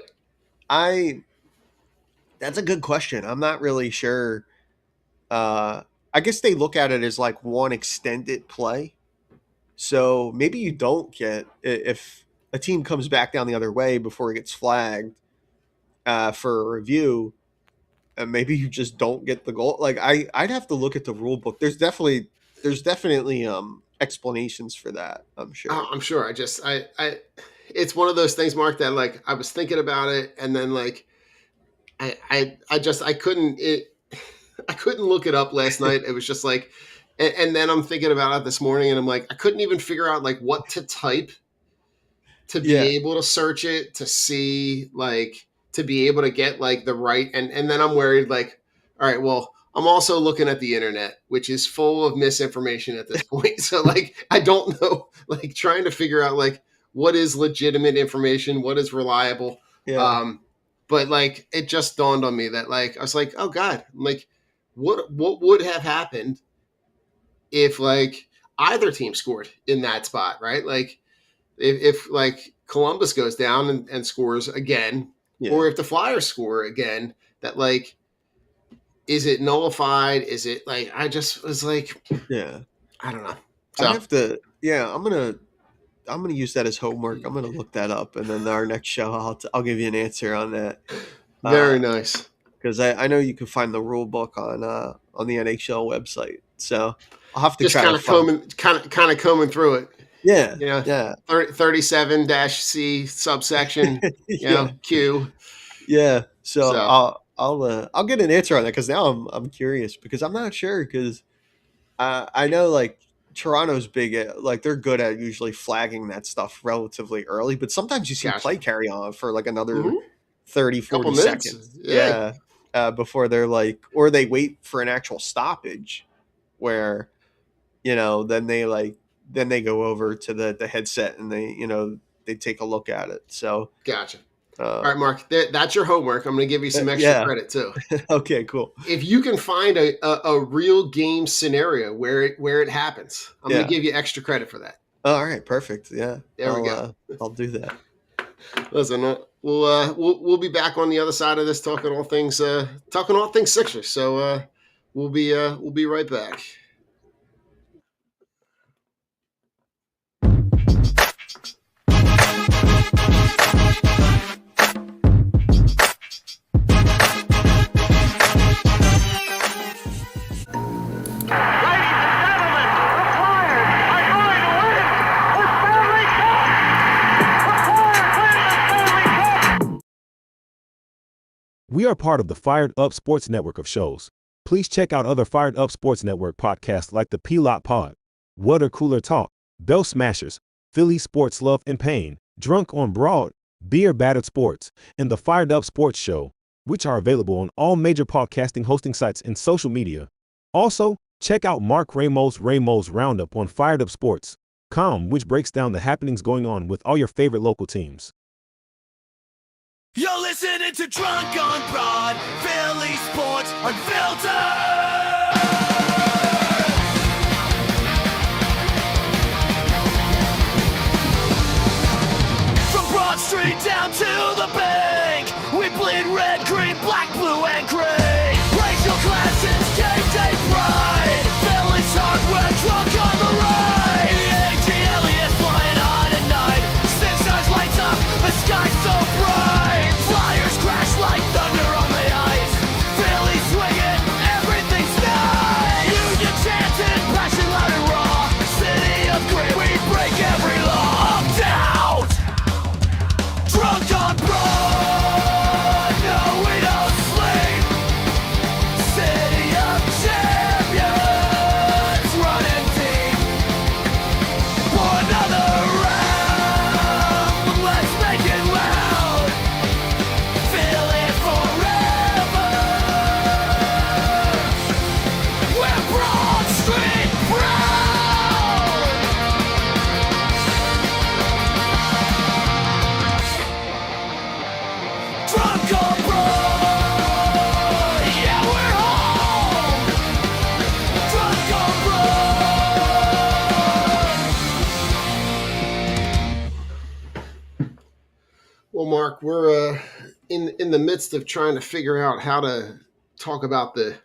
that's a good question. I'm not really sure. I guess they look at it as like one extended play. So maybe you don't get, if a team comes back down the other way before it gets flagged for a review, and maybe you just don't get the goal. Like I'd have to look at the rule book. There's definitely explanations for that, I'm sure. I'm sure. It's one of those things, Mark, that like I was thinking about it, and then like I couldn't look it up last night. It was just like, and then I'm thinking about it this morning, and I'm like, I couldn't even figure out like what to type to be able to search it, to see, like, to be able to get like the right, and then I'm worried like, all right, well, I'm also looking at the internet, which is full of misinformation at this point. So like, I don't know, like trying to figure out like what is legitimate information, what is reliable. Yeah. But like, it just dawned on me that like, I was like, oh God, like what would have happened if like either team scored in that spot, right? Like if like Columbus goes down and scores again, or if the Flyers score again, that like, is it nullified? Is it like, I just was like, I don't know. So I have to, I'm gonna use that as homework. I'm gonna look that up, and then our next show, I'll give you an answer on that. Very nice. Because I know you can find the rule book on the NHL website, so I'll have to just kind of combing through it. Yeah. 37-C subsection, Q. Yeah. So I'll get an answer on that, because now I'm curious, because I'm not sure, because I know like Toronto's big at, like, they're good at usually flagging that stuff relatively early, but sometimes you see play carry on for like another 30, 40 seconds. Yeah. Before they're like, or they wait for an actual stoppage where, then they go over to the headset and they take a look at it. So gotcha. All right, Mark, that's your homework. I'm going to give you some extra credit too. Okay, cool. If you can find a real game scenario where it happens, I'm going to give you extra credit for that. All right, perfect. Yeah, there we go. I'll do that. Listen, we'll be back on the other side of this, talking all things Sixers. So we'll be right back. We are part of the Fired Up Sports Network of shows. Please check out other Fired Up Sports Network podcasts like the P-Lot Pod, Water Cooler Talk, Bell Smashers, Philly Sports Love and Pain, Drunk on Broad, Beer Battered Sports, and the Fired Up Sports Show, which are available on all major podcasting hosting sites and social media. Also, check out Mark Ramos' Roundup on firedupsports.com, which breaks down the happenings going on with all your favorite local teams. You're listening to Drunk on Broad, Philly Sports Unfiltered! We're Broad Street proud. Drunk abroad, yeah, we're home. Drunk abroad. Well, Mark, we're in the midst of trying to figure out how to talk about the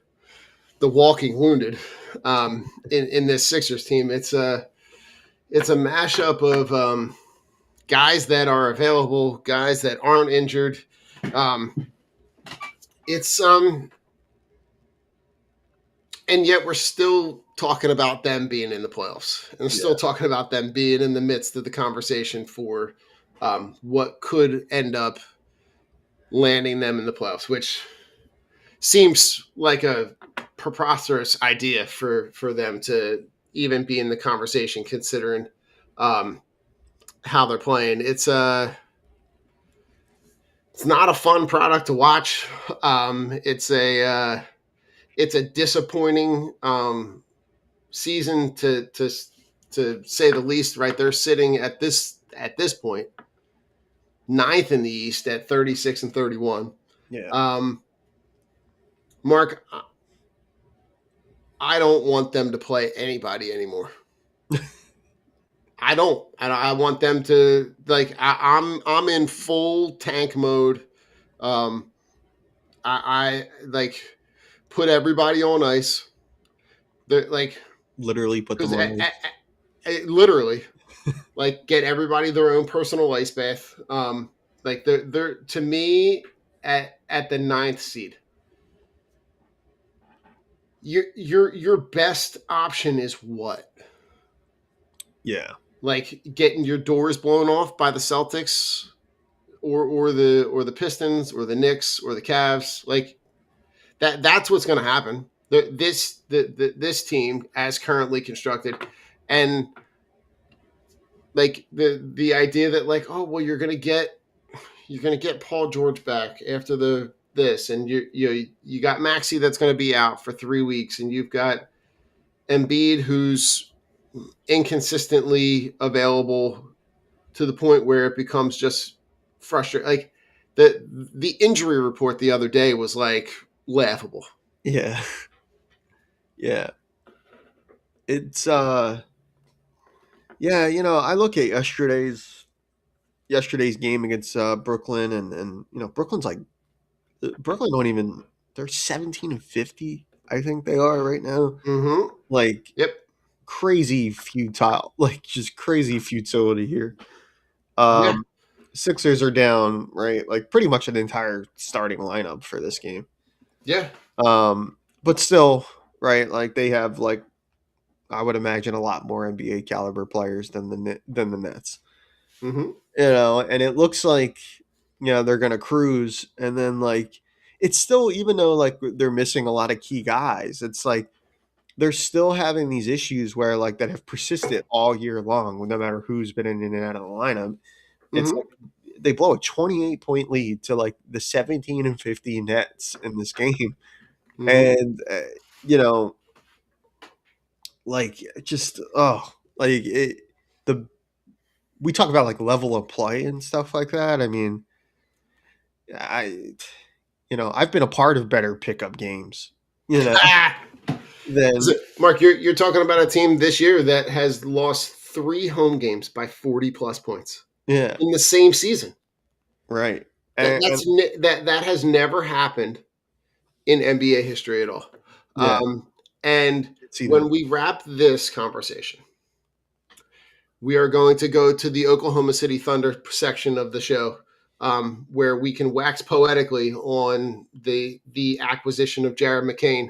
walking wounded in this Sixers team. It's a mashup of guys that are available, guys that aren't injured. It's and yet we're still talking about them being in the playoffs, and still talking about them being in the midst of the conversation for what could end up landing them in the playoffs, which seems like a preposterous idea for them to even be in the conversation, considering how they're playing. It's not a fun product to watch. It's a disappointing season to say the least. Right, they're sitting at this point ninth in the East at 36-31. Yeah. Mark, I don't want them to play anybody anymore. I don't. I want them to I'm in full tank mode. I like put everybody on ice. They're like Literally put them because on. literally like get everybody their own personal ice bath. Like they're to me at the ninth seed. Your best option is what? Yeah. Like getting your doors blown off by the Celtics or the Pistons or the Knicks or the Cavs. Like that's what's going to happen. This team as currently constructed, and like the idea that like, oh well, you're going to get Paul George back after this, and you got Maxey that's going to be out for 3 weeks, and you've got Embiid who's inconsistently available to the point where it becomes just frustrating. Like the injury report the other day was like laughable. Yeah. Yeah. It's yeah, I look at yesterday's game against Brooklyn, and Brooklyn don't even, they're 17-50, I think they are right now. Mm-hmm. Like Yep. crazy futile, like just crazy futility here. Yeah. Sixers are down, right? Like pretty much an entire starting lineup for this game. Yeah. But still, right? Like they have like, I would imagine, a lot more NBA caliber players than the Nets. Mm-hmm. And it looks like they're gonna cruise, and then like it's still, even though like they're missing a lot of key guys, it's like they're still having these issues where like that have persisted all year long, no matter who's been in and out of the lineup. It's Mm-hmm. like they blow a 28-point lead to like the 17-50 Nets in this game, Mm-hmm. and you know, like just like it, the we talk about like level of play and stuff like that. I mean, I I've been a part of better pickup games, Ah! So, than Mark, you're talking about a team this year that has lost 3 home games by 40 plus points yeah, in the same season. right. That's And that has never happened in NBA history at all. yeah, And see when that. we wrap this conversation, we are going to go to the Oklahoma City Thunder section of the show, where we can wax poetically on the acquisition of Jared McCain,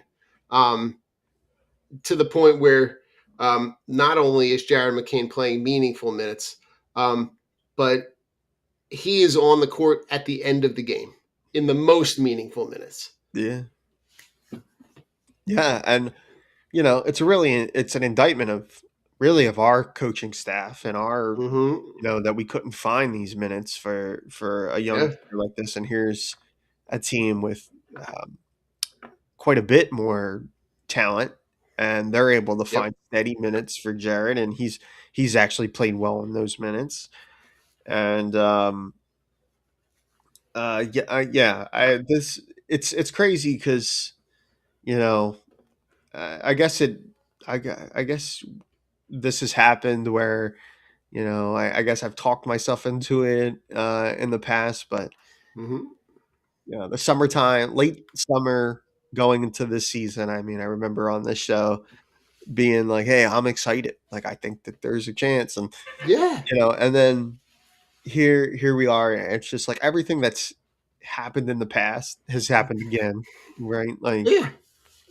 to the point where not only is Jared McCain playing meaningful minutes, but he is on the court at the end of the game in the most meaningful minutes. Yeah, yeah, and it's an indictment of really of our coaching staff and our Mm-hmm. that we couldn't find these minutes for a young Yeah. player like this, and here's a team with quite a bit more talent and they're able to Yep. find steady minutes for Jared, and he's actually played well in those minutes. And yeah, it's crazy because you know I guess I guess this has happened where I guess I've talked myself into it in the past, but Mm-hmm. the summertime, late summer going into this season. I mean, I remember on this show being like, "Hey, I'm excited. Like, I think that there's a chance," and Yeah. and then here we are. And it's just like everything that's happened in the past has happened again, right? Like, Yeah.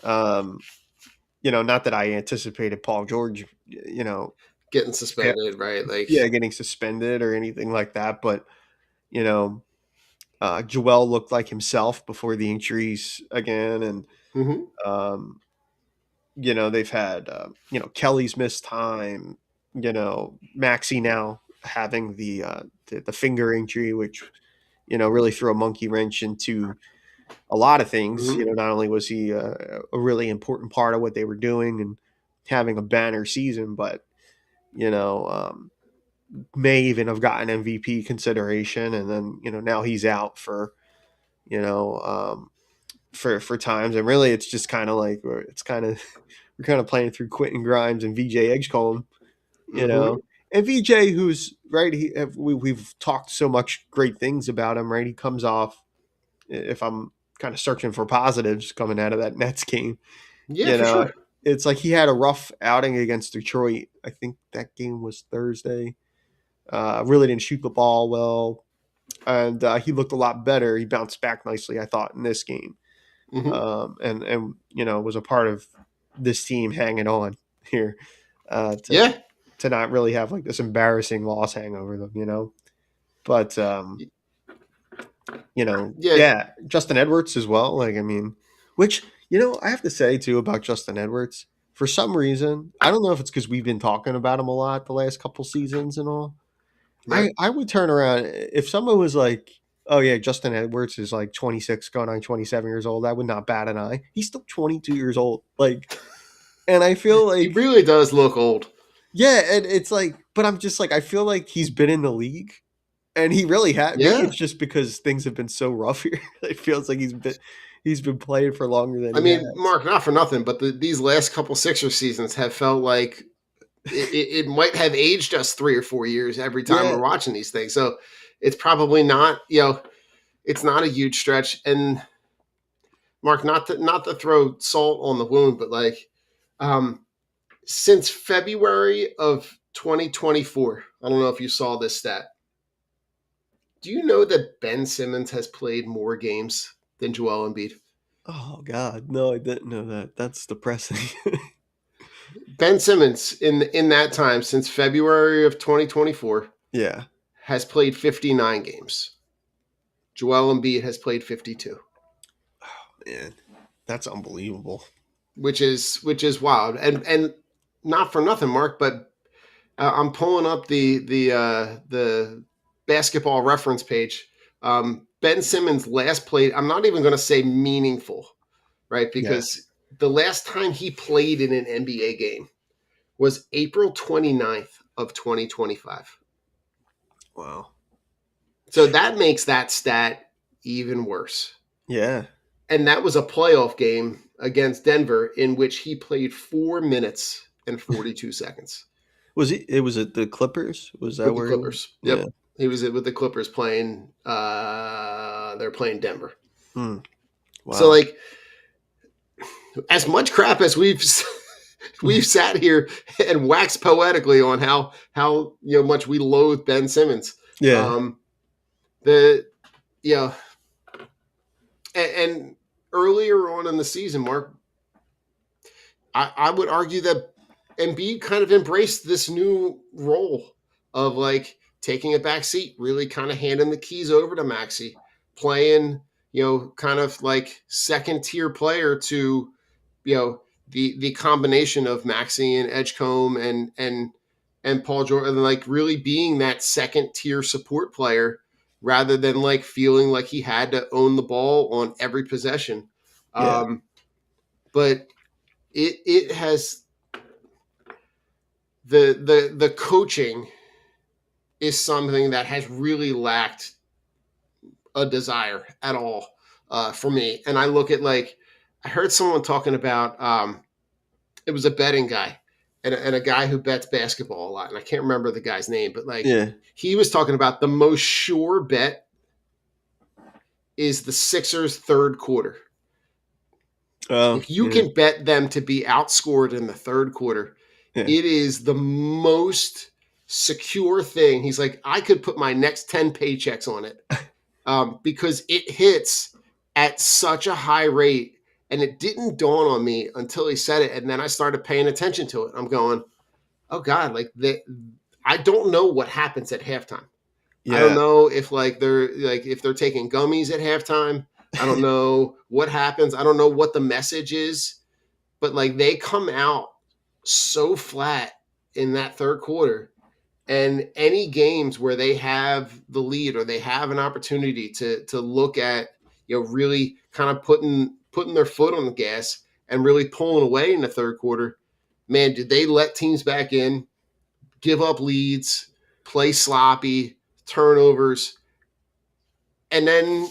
um, not that I anticipated Paul George, Getting yeah, suspended, right? Like. yeah, getting suspended or anything like that, but you know, Joel looked like himself before the injuries again, and Mm-hmm. um, they've had Kelly's missed time, Maxi now having the finger injury, which really threw a monkey wrench into a lot of things. Mm-hmm. Not only was he a really important part of what they were doing and having a banner season, but you know um, may even have gotten MVP consideration, and then now he's out for you know for times, and really it's just kind of like we're kind of playing through Quentin Grimes and VJ Edgecombe, you Mm-hmm. know. And VJ, who's right, we've talked so much great things about him, right? He comes off, if I'm kind of searching for positives coming out of that Nets game, Yeah, you for know, sure. it's like he had a rough outing against Detroit. I think that game was Thursday. Really didn't shoot the ball well, and he looked a lot better. He bounced back nicely, I thought, in this game, Mm-hmm. and was a part of this team hanging on here to Yeah. not really have like this embarrassing loss hang over them, But Yeah. yeah, Justin Edwards as well. Like, I mean, which I have to say too about Justin Edwards. For some reason, I don't know if it's because we've been talking about him a lot the last couple seasons and all. Right. I would turn around if someone was like, "Oh yeah, Justin Edwards is like 26, going on 27 years old." I would not bat an eye. He's still 22 years old. Like, and I feel He like, really does look old. yeah, and it's like, but I'm just like, I feel like he's been in the league, and he really had. Maybe Yeah. it's just because things have been so rough here. It feels like he's been playing for longer than I he mean, has. Mark, not for nothing, but these last couple Sixers seasons have felt like it might have aged us 3 or 4 years every time Yeah, we're watching these things. So it's probably not, it's not a huge stretch. And Mark, not to throw salt on the wound, but like um, since February of 2024, I don't know if you saw this stat. Do you know that Ben Simmons has played more games than Joel Embiid? oh God, no, I didn't know that. That's depressing. Ben Simmons in that time since February of 2024 Yeah, has played 59 games. Joel Embiid has played 52, man, that's unbelievable. which is wild. And not for nothing, Mark, but I'm pulling up the basketball reference page. Ben Simmons last played. I'm not even going to say meaningful, right? Yeah, Because the last time he played in an NBA game was April 29th of 2025. wow. So that makes that stat even worse. Yeah, And that was a playoff game against Denver in which he played 4 minutes and 42 seconds was he? It was at the Clippers. Was that with the where he was? Clippers. Yeah. Yep. He was with the Clippers playing they're playing Denver. Hmm. So Wow. like as much crap as we've sat here and waxed poetically on how much we loathe Ben Simmons. Yeah. Um the you know and earlier on in the season, Mark, I would argue that Embiid kind of embraced this new role of like taking a back seat, really kind of handing the keys over to Maxi, playing, kind of like second tier player to, the combination of Maxi and Edgecombe and Paul George, and like really being that second tier support player rather than like feeling like he had to own the ball on every possession. Yeah. But it has the coaching is something that has really lacked a desire at all for me. And I look at like I heard someone talking about it was a betting guy and a guy who bets basketball a lot, and I can't remember the guy's name, but like Yeah. he was talking about the most sure bet is the Sixers third quarter. Oh, If you yeah. can bet them to be outscored in the third quarter, Yeah. it is the most secure thing. He's like, I could put my next 10 paychecks on it because it hits at such a high rate. And it didn't dawn on me until he said it. And then I started paying attention to it. I'm going, oh God, like I don't know what happens at halftime. I don't Yeah. know if if they're taking gummies at halftime. I don't know what happens. I don't know what the message is, but like they come out so flat in that third quarter. And any games where they have the lead or they have an opportunity to look at, really kind of putting their foot on the gas and really pulling away in the third quarter, man, did they let teams back in, give up leads, play sloppy, turnovers, and then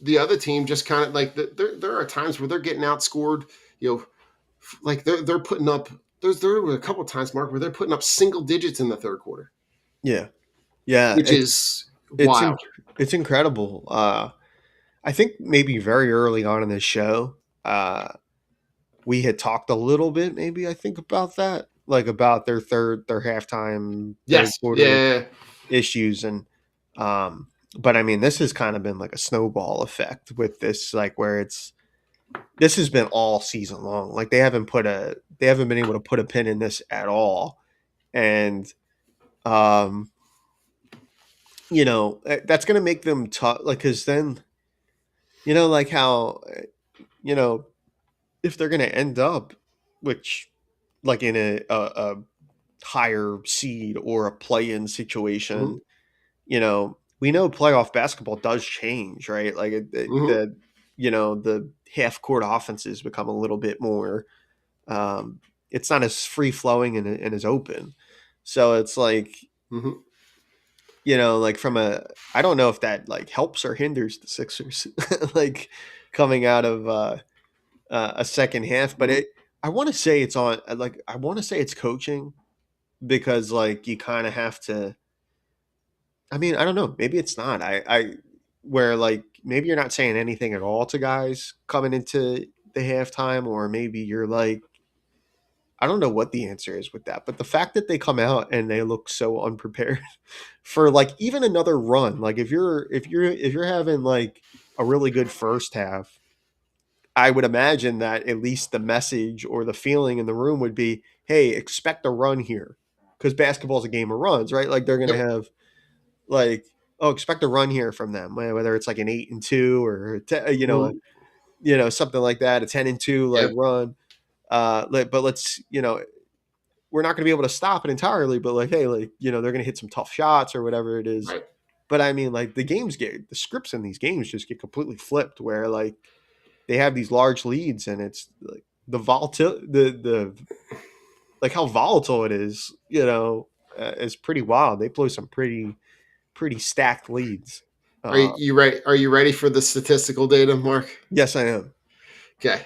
the other team just kind of like there are times where they're getting outscored, like they're putting up. There were a couple of times, Mark, where they're putting up single digits in the third quarter, Yeah. Yeah. which is It's wild. it's incredible. I think maybe very early on in this show, we had talked a little bit, maybe I think about that, like about their halftime, third Yes, quarter yeah, issues, and but I mean, this has kind of been like a snowball effect with this, like where this has been all season long. Like they haven't been able to put a pin in this at all, and um, that's gonna make them tough, like because then like how you know if they're going to end up, which like in a higher seed or a play-in mm-hmm, situation, we know playoff basketball does change, right? Like mm-hmm, the half court offenses become a little bit more. It's not as free flowing and as open. So it's like, mm-hmm. like I don't know if that like helps or hinders the Sixers, like coming out of a second half, but Mm-hmm. I want to say it's on like I want to say it's coaching because like you kind of have to. I mean, I don't know. Maybe it's not. I where like maybe you're not saying anything at all to guys coming into the halftime, or maybe you're like I don't know what the answer is with that, but the fact that they come out and they look so unprepared for like even another run, like if you're having like a really good first half, I would imagine that at least the message or the feeling in the room would be, "Hey, expect a run here," because basketball is a game of runs, right? Like they're going to Yep. have like, "Oh, expect a run here from them," whether it's like an 8-2 or Mm-hmm. something like that, a 10-2 like Yep. run. But let's we're not going to be able to stop it entirely, but like, hey, like they're going to hit some tough shots or whatever it is. Right. But I mean, like the scripts in these games just get completely flipped, where like they have these large leads and it's like the like how volatile it is, is pretty wild. They blow some pretty stacked leads. Are you ready? Are you ready for the statistical data, Mark? Yes, I am. Okay.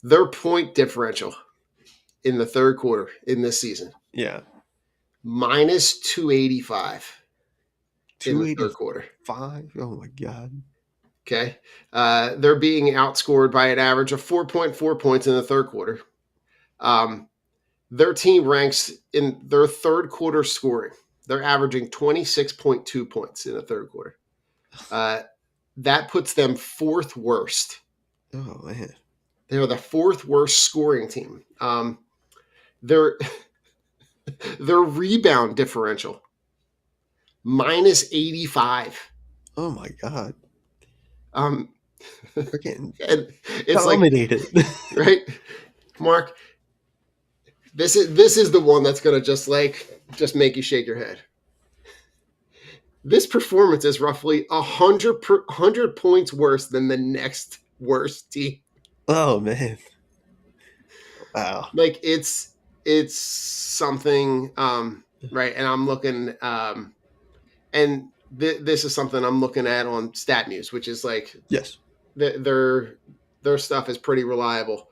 Their point differential in the third quarter in this season Yeah, minus 285 in the third quarter. 285. Oh my god. Okay. They're being outscored by an average of 4.4 points in the third quarter. Their team ranks in their third quarter scoring. They're averaging 26.2 points in the third quarter. That puts them fourth worst. Oh man. They're the fourth worst scoring team. Their their rebound differential minus 85. Oh my god. Um, We're getting and it's like dominated. right, Mark. This is the one that's gonna just make you shake your head. This performance is roughly 100 points worse than the next worst team. Oh man. Wow. Like it's something, right? And I'm looking, and this is something I'm looking at on StatMuse, which is like Yes. their stuff is pretty reliable.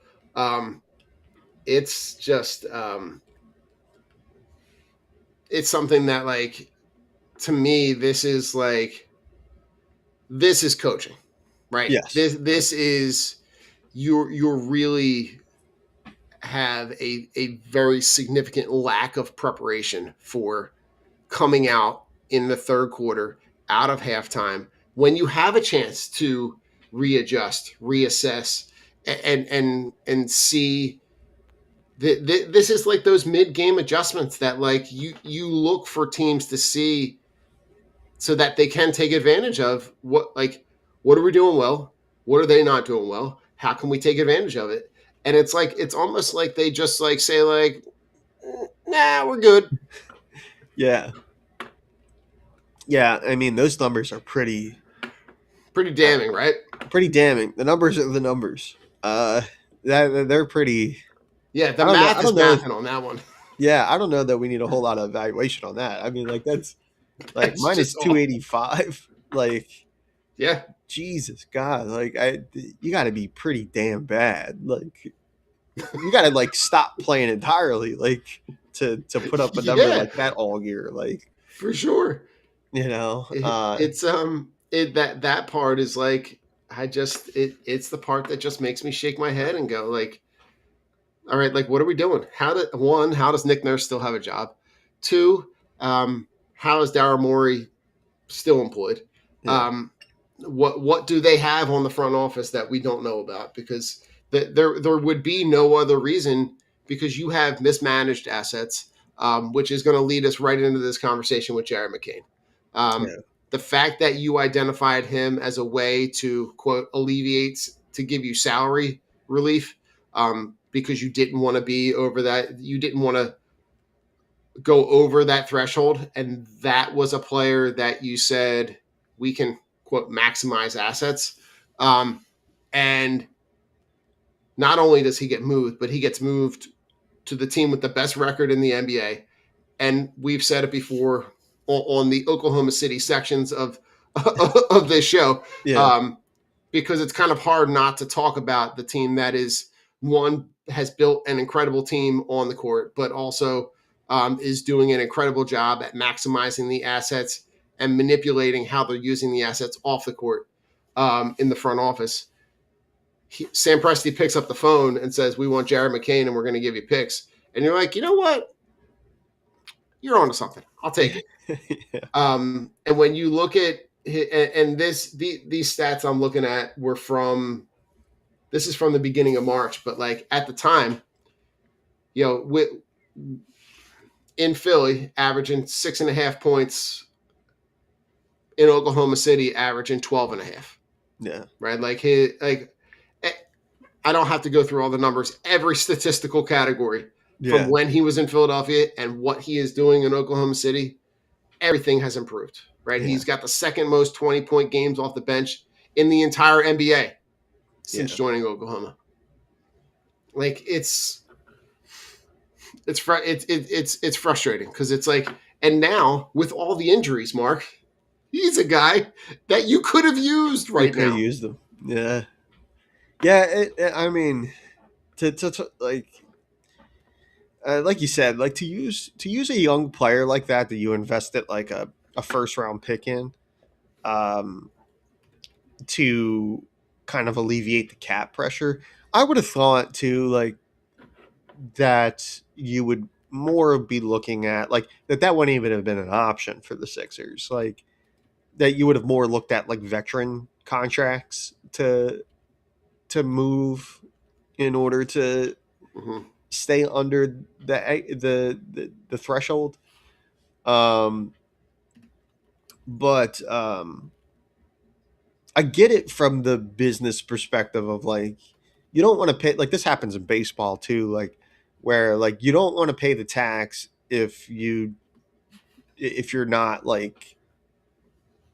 It's just it's something that, like, to me, this is coaching, right? Yes. This is you're really have a very significant lack of preparation for coming out in the third quarter out of halftime when you have a chance to readjust, reassess, and see. This is like those mid-game adjustments that, like, you look for teams to see so that they can take advantage of what are we doing well, what are they not doing well, how can we take advantage of it. And it's like it's almost like they just like say like, nah, we're good. Yeah. Yeah. I mean, those numbers are pretty Pretty damning, right? pretty damning. The numbers are the numbers. They're pretty. Yeah, the I don't know. math I is don't know. mathing on that one. Yeah, I don't know that we need a whole lot of evaluation on that. I mean, like that's like It's minus just awful. 285. Like Yeah. Jesus God, like you got to be pretty damn bad. Like you got to like stop playing entirely, like to put up a number Yeah, like that all year. Like for sure. you know, It's that part is like, it's the part that just makes me shake my head and go like, all right, like, what are we doing? How does Nick Nurse still have a job? Two, how is Daryl Morey still employed? yeah, Um, what do they have on the front office that we don't know about? Because there would be no other reason, because you have mismanaged assets, which is going to lead us right into this conversation with Jared McCain. yeah, The fact that you identified him as a way to, quote, alleviate, to give you salary relief, because you didn't want to be over that, you didn't want to go over that threshold, and that was a player that you said we can, quote, maximize assets. And not only does he get moved, but he gets moved to the team with the best record in the NBA. And we've said it before on the Oklahoma City sections of of this show, yeah, um, because it's kind of hard not to talk about the team that is, one, has built an incredible team on the court, but also is doing an incredible job at maximizing the assets and manipulating how they're using the assets off the court, in the front office. Sam Presti picks up the phone and says, "We want Jared McCain, and we're going to give you picks." And you're like, you know what? You're onto something. I'll take it. yeah, And when you look at, and these stats I'm looking at were from, this is from the beginning of March, but like at the time, with in Philly, averaging 6.5 points, in Oklahoma City, averaging 12.5. yeah, Right? I don't have to go through all the numbers, every statistical category from yeah, when he was in Philadelphia and what he is doing in Oklahoma City. Everything has improved, right? yeah, He's got the second most 20-point games off the bench in the entire NBA since yeah. joining Oklahoma. Like it's frustrating, because it's like, and now with all the injuries, Mark, he's a guy that you could have used You right could have now. used them. Yeah, yeah. I mean, to like you said, like to use a young player like that you invested like a first round pick in, um, to kind of alleviate the cap pressure. I would have thought too, like that you would more be looking at like that wouldn't even have been an option for the Sixers. Like that you would have more looked at like veteran contracts to move in order to Mm-hmm. stay under the threshold. Um, but I get it from the business perspective of like you don't want to pay, like this happens in baseball too, like where like you don't want to pay the tax if you're not like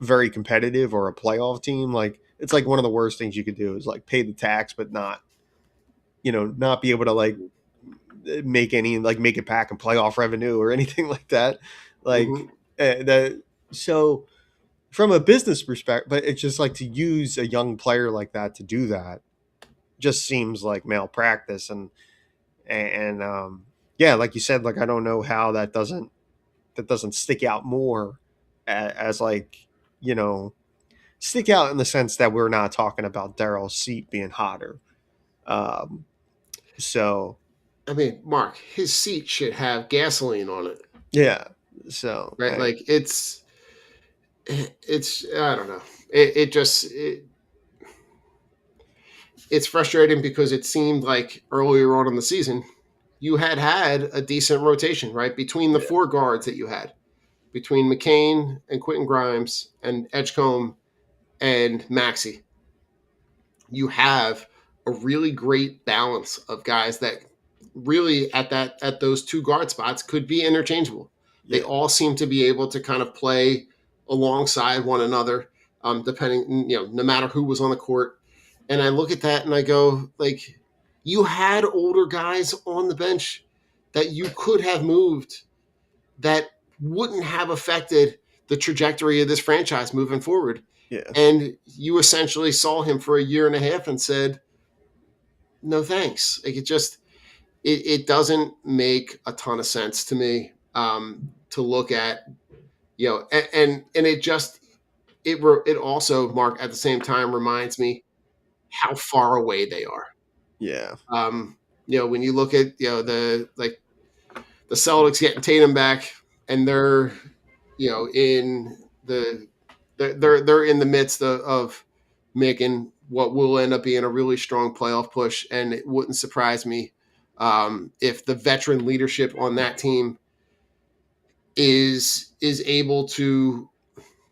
very competitive or a playoff team. Like it's like one of the worst things you could do is like pay the tax but not be able to like make it back in playoff revenue or anything like that. Like Mm-hmm. that. So from a business perspective, but it's just like to use a young player like that to do that just seems like malpractice. And yeah, like you said, like I don't know how that doesn't stick out more as like, you know, stick out in the sense that we're not talking about Daryl's seat being hotter. Um, so I mean, Mark, his seat should have gasoline on it, yeah, so right? Like it's I don't know. It's frustrating because it seemed like earlier on in the season you had a decent rotation, right? Between the yeah, four guards that you had, between McCain and Quentin Grimes and Edgecombe and Maxi, you have a really great balance of guys that really at those two guard spots could be interchangeable. They yeah, all seem to be able to kind of play alongside one another, depending, no matter who was on the court. And I look at that and I go, like, you had older guys on the bench that you could have moved that wouldn't have affected the trajectory of this franchise moving forward. yeah, And you essentially saw him for a year and a half and said, no thanks. Like it doesn't make a ton of sense to me, to look at, and it also, Mark, at the same time reminds me how far away they are. yeah, When you look at, the Celtics getting Tatum back, and they're, in the they're in the midst of making what will end up being a really strong playoff push, and it wouldn't surprise me, if the veteran leadership on that team is able to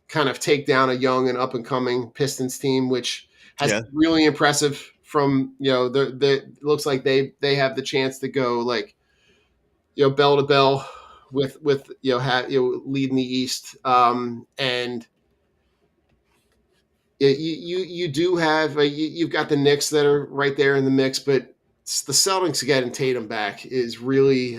kind of take down a young and up and coming Pistons team, which has yeah, been really impressive. From, it looks like they have the chance to go, like, bell to bell with leading the East, and you do have, you've got the Knicks that are right there in the mix, but the Celtics getting Tatum back is really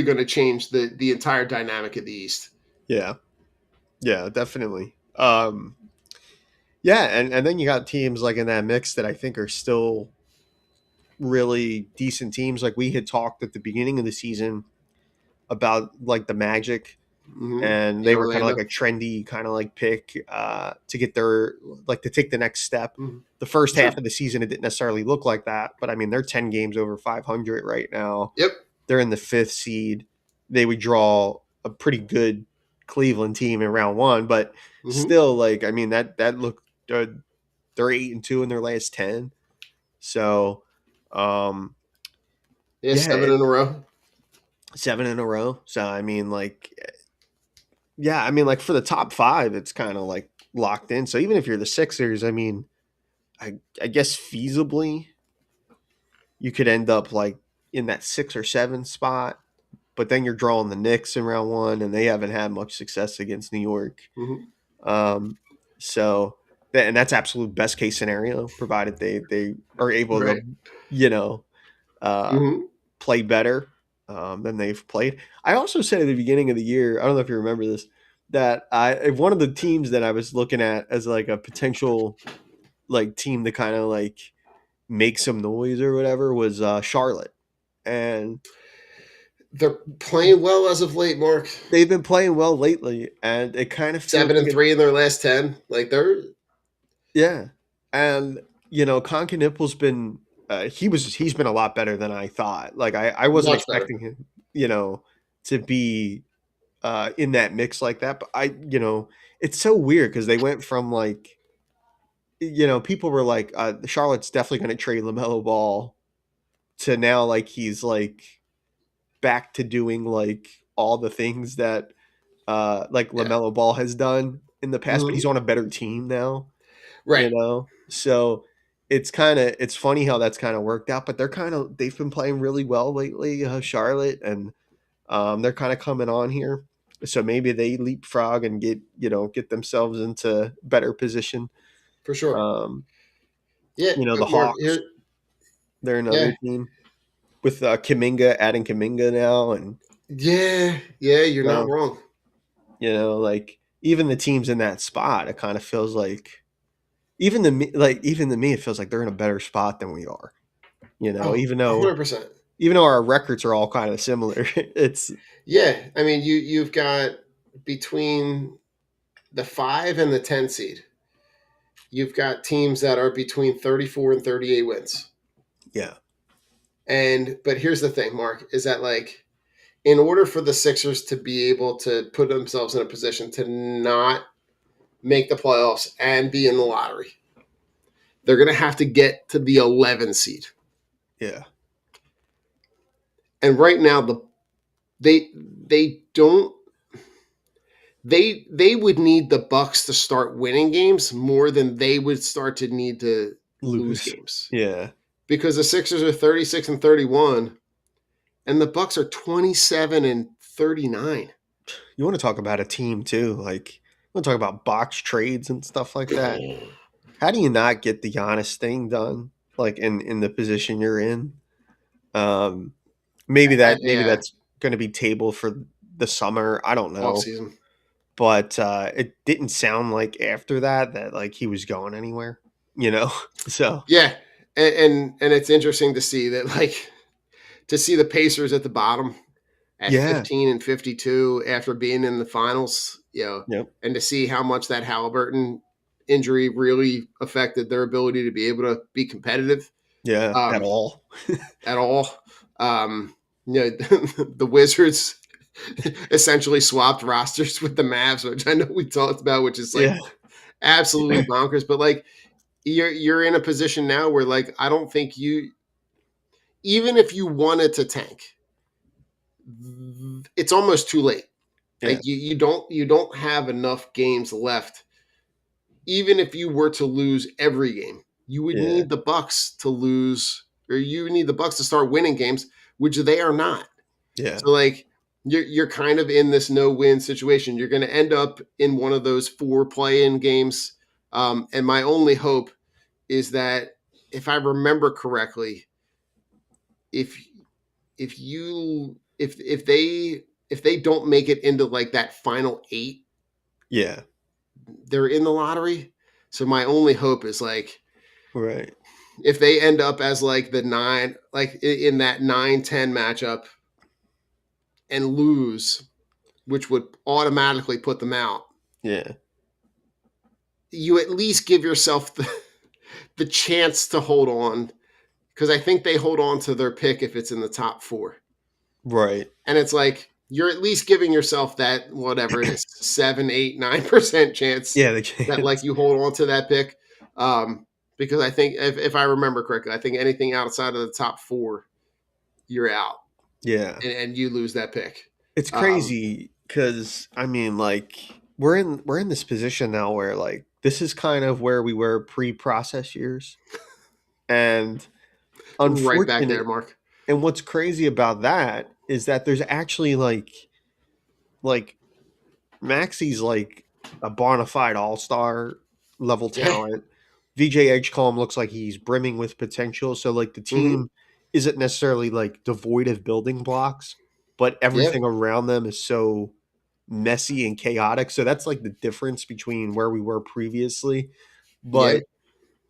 going to change the entire dynamic of the East. yeah, yeah, definitely. Yeah, and then you got teams like in that mix that I think are still really decent teams. Like we had talked at the beginning of the season about like the Magic, Mm-hmm. and In they were kind of Orlando. like a trendy kind of like pick to get their like to take the next step. Mm-hmm. The first Sure. half of the season, it didn't necessarily look like that, but I mean, they're 10 games over 500 right now. Yep. They're in the fifth seed. They would draw a pretty good Cleveland team in round one, but Mm-hmm. still, like I mean, that looked they're 8-2 in their last 10. So, um, Yeah, yeah, 7 in a row. 7 in a row. So I mean, like, yeah, I mean, like for the top five, it's kind of like locked in. So even if you're the Sixers, I mean, I guess feasibly you could end up like in that 6 or 7 spot, but then you're drawing the Knicks in round one, and they haven't had much success against New York. Mm-hmm. Um, so and that's absolute best case scenario, provided they are able Right. to, you know, uh, Mm-hmm. play better than they've played. I also said at the beginning of the year, I don't know if you remember this, that one of the teams that I was looking at as like a potential like team to kind of like make some noise or whatever was Charlotte, and They're playing well as of late, Mark. they've been playing well lately, and it kind of feels Seven like and three in their last 10. Like they're yeah, and Conkin Nipple's been he's been a lot better than I thought. Like I wasn't much better. expecting him, to be in that mix like that. But it's so weird because they went from like, people were like, Charlotte's definitely going to trade LaMelo Ball to now like he's like back to doing like all the things that like Yeah. LaMelo Ball has done in the past, but Mm-hmm. he's on a better team now, Right. So it's funny how that's kind of worked out, but they've been playing really well lately, Charlotte, and they're kind of coming on here. So maybe they leapfrog and get themselves into better position. For sure. Um, Yeah, the Mark. Hawks. They're Yeah. another team with Kuminga, adding Kuminga now, and Yeah. Yeah. You're not so wrong. like even the teams in that spot, it kind of feels like even to me, it feels like they're in a better spot than we are. Oh, Even 100%. though our records are all kind of similar, it's Yeah. I mean, you've got between the 5 and the 10 seed, you've got teams that are between 34 and 38 wins. yeah, But here's the thing, Mark, is that like in order for the Sixers to be able to put themselves in a position to not make the playoffs and be in the lottery, they're going to have to get to the 11 seed. yeah, And right now they don't they would need the Bucks to start winning games more than they would start to need to lose lose, games. yeah. Because the Sixers are 36 and 31 and the Bucks are 27 and 39. You want to talk about a team too, like you want to talk about box trades and stuff like that. How do you not get the Giannis thing done, like in the position you're in? Um, maybe Yeah, that's going to be tabled for the summer. I don't off know, season. but it didn't sound like after that like he was going anywhere. So Yeah. And it's interesting to see that like to see the Pacers at the bottom at yeah, 15 and 52 after being in the finals, yep, and to see how much that Halliburton injury really affected their ability to be able to be competitive yeah, at all. at all. Um, the Wizards essentially swapped rosters with the Mavs, which I know we talked about, which is like Yeah, absolutely bonkers. But like you're in a position now where like I don't think even if you wanted to tank, it's almost too late. yeah, Like you don't have enough games left. Even if you were to lose every game, you would yeah, need the Bucks to lose, or you need the Bucks to start winning games, which they are not. yeah, So like you're kind of in this no-win situation. You're going to end up in one of those 4 play-in games. And my only hope is that if I remember correctly, if if they don't make it into like that final 8, yeah. they're in the lottery. So my only hope is like Right. if they end up as like the 9, like in that 9-10 matchup and lose, which would automatically put them out, Yeah. you at least give yourself the chance to hold on, because I think they hold on to their pick if it's in the top 4. Right. And it's like you're at least giving yourself that whatever it is 7, 8, 9% chance Yeah. The that like chance. you hold on to that pick. Because I think if I remember correctly, I think anything outside of the top 4, you're out Yeah. and you lose that pick. It's Um, crazy because I mean, like, we're in this position now where like this is kind of where we were pre-process years, and right back there, unfortunate. Mark. And what's crazy about that is that there's actually like Maxi's like a bona fide all star level Yeah. talent. VJ Edgecombe looks like he's brimming with potential. So like the Mm-hmm. team isn't necessarily like devoid of building blocks, but Yep. everything around them is so messy and chaotic. So that's like the difference between where we were previously. But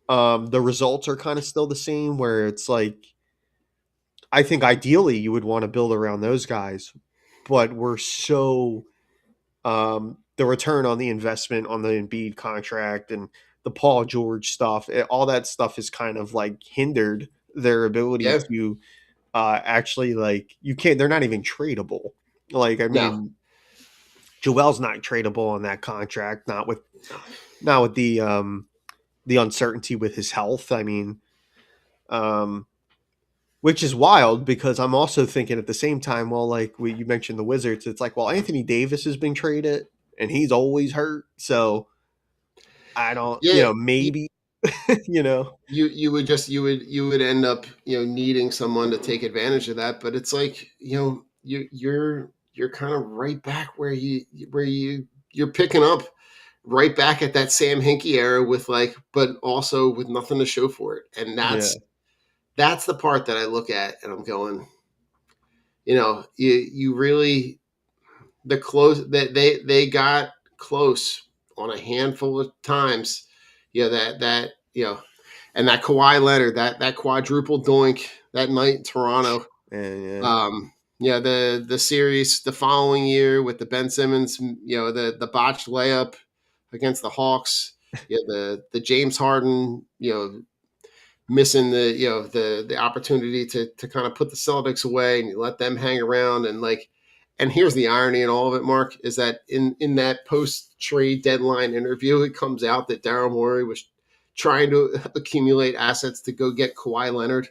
Yep. the results are kind of still the same where it's like I think ideally you would want to build around those guys, but we're so the return on the investment on the Embiid contract and the Paul George stuff, all that stuff is kind of like hindered their ability Yep. to actually like you can't. They're not even tradable. Like I No. mean, Joel's not tradable on that contract. Not with the uncertainty with his health. I mean, um, which is wild because I'm also thinking at the same time, well, like you mentioned the Wizards, it's like, well, Anthony Davis has been traded and he's always hurt. So I don't, Yeah. maybe, you know, You would end up needing someone to take advantage of that, but it's like you're kind of right back where you're picking up right back at that Sam Hinkie era with like, but also with nothing to show for it, and yeah, that's the part that I look at and I'm going, you really the close that they got close on a handful of times. And that Kawhi Leonard, that quadruple doink that night in Toronto. Yeah. The series the following year with the Ben Simmons, the botched layup against the Hawks. The James Harden, missing the opportunity to kind of put the Celtics away, and you let them hang around. And here's the irony in all of it, Mark, is that in that post trade deadline interview, it comes out that Daryl Morey was trying to accumulate assets to go get Kawhi Leonard.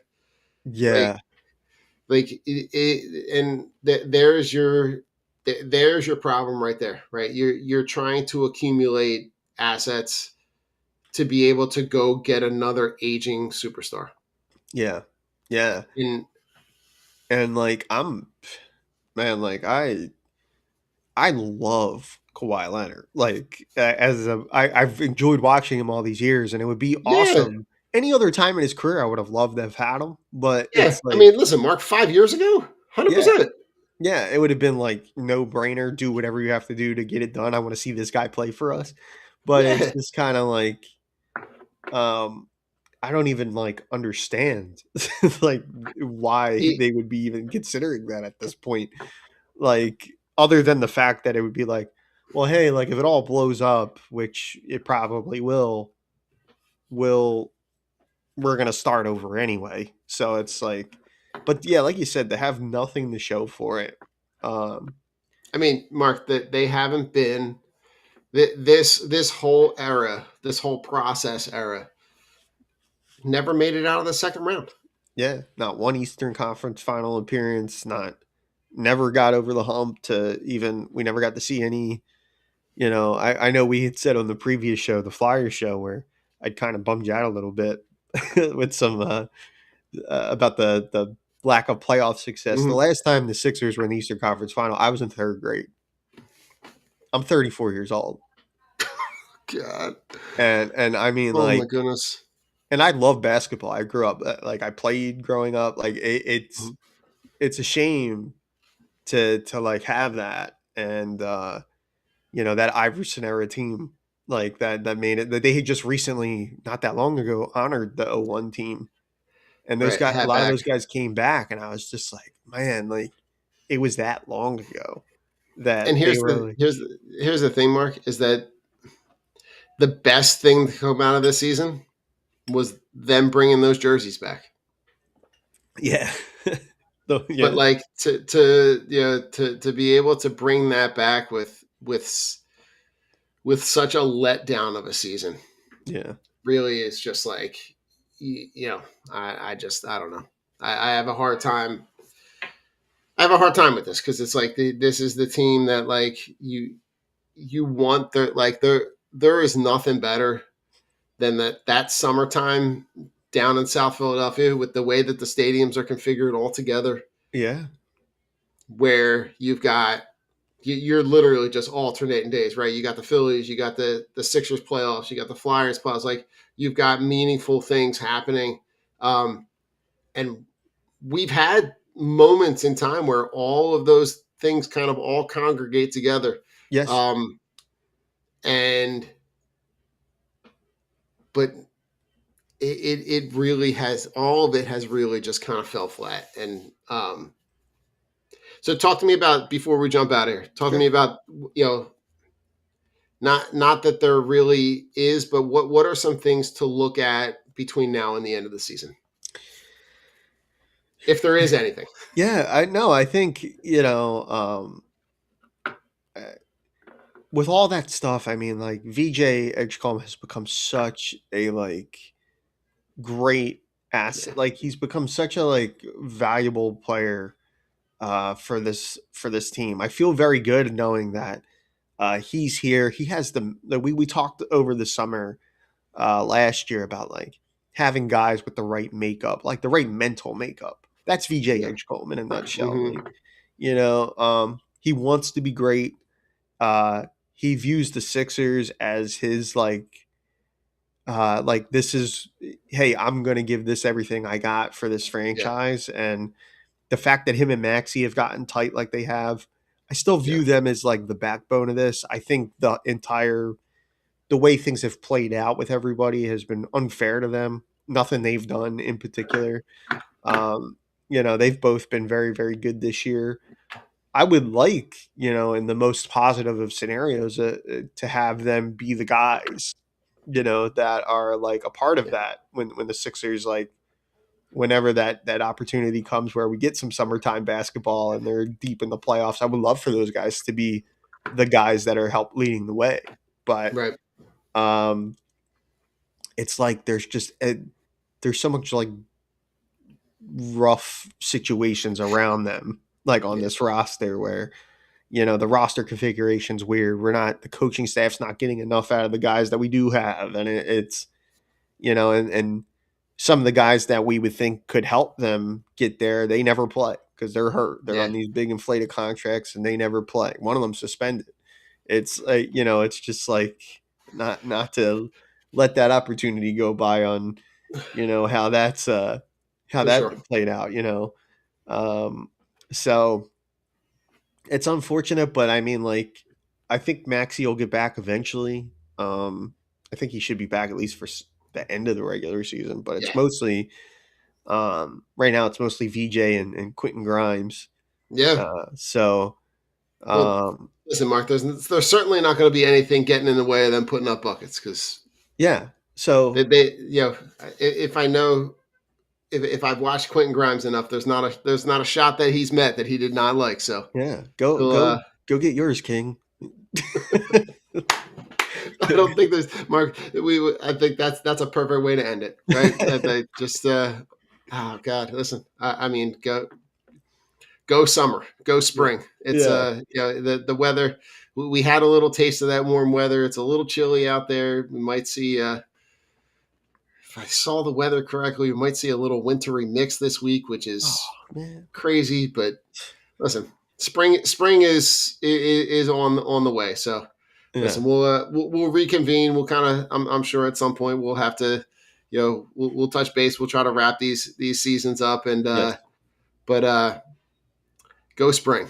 Yeah. There's your problem right there, right? You're trying to accumulate assets to be able to go get another aging superstar. Yeah. Yeah. And like I love Kawhi Leonard. Like I've enjoyed watching him all these years, and it would be Yeah, awesome. Any other time in his career, I would have loved to have had him. But yeah. it's I like, mean, listen, Mark, 5 years ago, yeah, 100%. yeah, it would have been like no brainer. Do whatever you have to do to get it done. I want to see this guy play for us. But it's Yeah. just kind of like, um, I don't even like understand like why He- they would be even considering that at this point. Like, other than the fact that it would be like, well, hey, like if it all blows up, which it probably will we're gonna start over anyway. So it's like, but yeah, like you said, they have nothing to show for it. Um, I mean, Mark, that they haven't been this whole era, this whole process era, never made it out of the second round. yeah, not one Eastern Conference final appearance, not never got over the hump to even we never got to see any. I know we had said on the previous show, the Flyers show, where I'd kind of bummed you out a little bit with some about the lack of playoff success. The Mm-hmm. last time the Sixers were in the Eastern Conference Final, I was in third grade. I'm 34 years old, God, and I mean oh my like, goodness. and I love basketball. I grew up like I played growing up. Like Mhm. it's a shame to like have that and that Iverson era team like that made it that they had just recently not that long ago honored the '01 team. And those Right, guys, a hat lot of back. those guys came back, and I was just like, man, like it was that long ago And that they were like, here's the thing, Mark, is that the best thing to come out of this season was them bringing those jerseys back. yeah, But yeah, like to be able to bring that back with such a letdown of a season yeah, really is just like I don't know. I have a hard time. I have a hard time with this because it's like this is the team that like you want there is nothing better than that summertime down in South Philadelphia with the way that the stadiums are configured all together, yeah, where you're literally just alternating days, right? You got the Phillies, you got the Sixers playoffs, you got the Flyers playoffs. Like you've got meaningful things happening, and we've had moments in time where all of those things kind of all congregate together, yes, um, and but it really has all of it has really just kind of fell flat. And so talk to me about before we jump out of here. Talk to sure. me about you know not that there really is, but what are some things to look at between now and the end of the season, if there is anything? Yeah, I know. I think uh, with all that stuff. I mean, like VJ Edgecombe has become such a like great Yeah, asset. Like he's become such a like valuable player for this team. I feel very good knowing that he's here. He has we talked over the summer last year about like having guys with the right makeup, like the right mental makeup. That's VJ yeah. Edgecombe in a nutshell. Hmm. Like, he wants to be great. He views the Sixers as his like like this is, hey, I'm going to give this everything I got for this Yeah. franchise. And the fact that him and Maxi have gotten tight like they have, I still view Yeah. them as like the backbone of this. I think the way things have played out with everybody has been unfair to them. Nothing they've done in particular. Um, they've both been very, very good this year. I would like, in the most positive of scenarios, to have them be the guys, that are like a part of Yeah. that when the Sixers, like, whenever that opportunity comes where we get some summertime basketball and they're deep in the playoffs. I would love for those guys to be the guys that are help leading the way. But Right. um, it's like there's so much like rough situations around them, like on Yeah. this roster where the roster configuration's weird. The coaching staff's not getting enough out of the guys that we do have, and it's and some of the guys that we would think could help them get there, they never play because they're hurt. They're Yeah. on these big inflated contracts and they never play. One of them suspended. It's it's just like not to let that opportunity go by on how how For sure. that played out. Um, so it's unfortunate, but I mean, like, I think Maxi will get back eventually. I think he should be back at least for the end of the regular season, but it's Yeah. mostly right now it's mostly VJ and Quentin Grimes. Yeah. So Well, um, listen, Mark, there's certainly not going to be anything getting in the way of them putting up buckets because yeah, so if I know if I've watched Quentin Grimes enough, there's not a shot that he's met that he did not like. So yeah, go he'll, go go get yours, King. I don't think there's Mark. I think that's a perfect way to end it, right? That they just oh God, listen. I mean, go summer, go spring. It's Yeah, the weather. We had a little taste of that warm weather. It's a little chilly out there. We might see. If I saw the weather correctly, we might see a little wintry mix this week, which oh is man, crazy. But listen, spring is on the way. So yeah, listen, we'll reconvene. We'll kind of I'm sure at some point we'll have to, we'll touch base. We'll try to wrap these seasons up and yes. but go spring.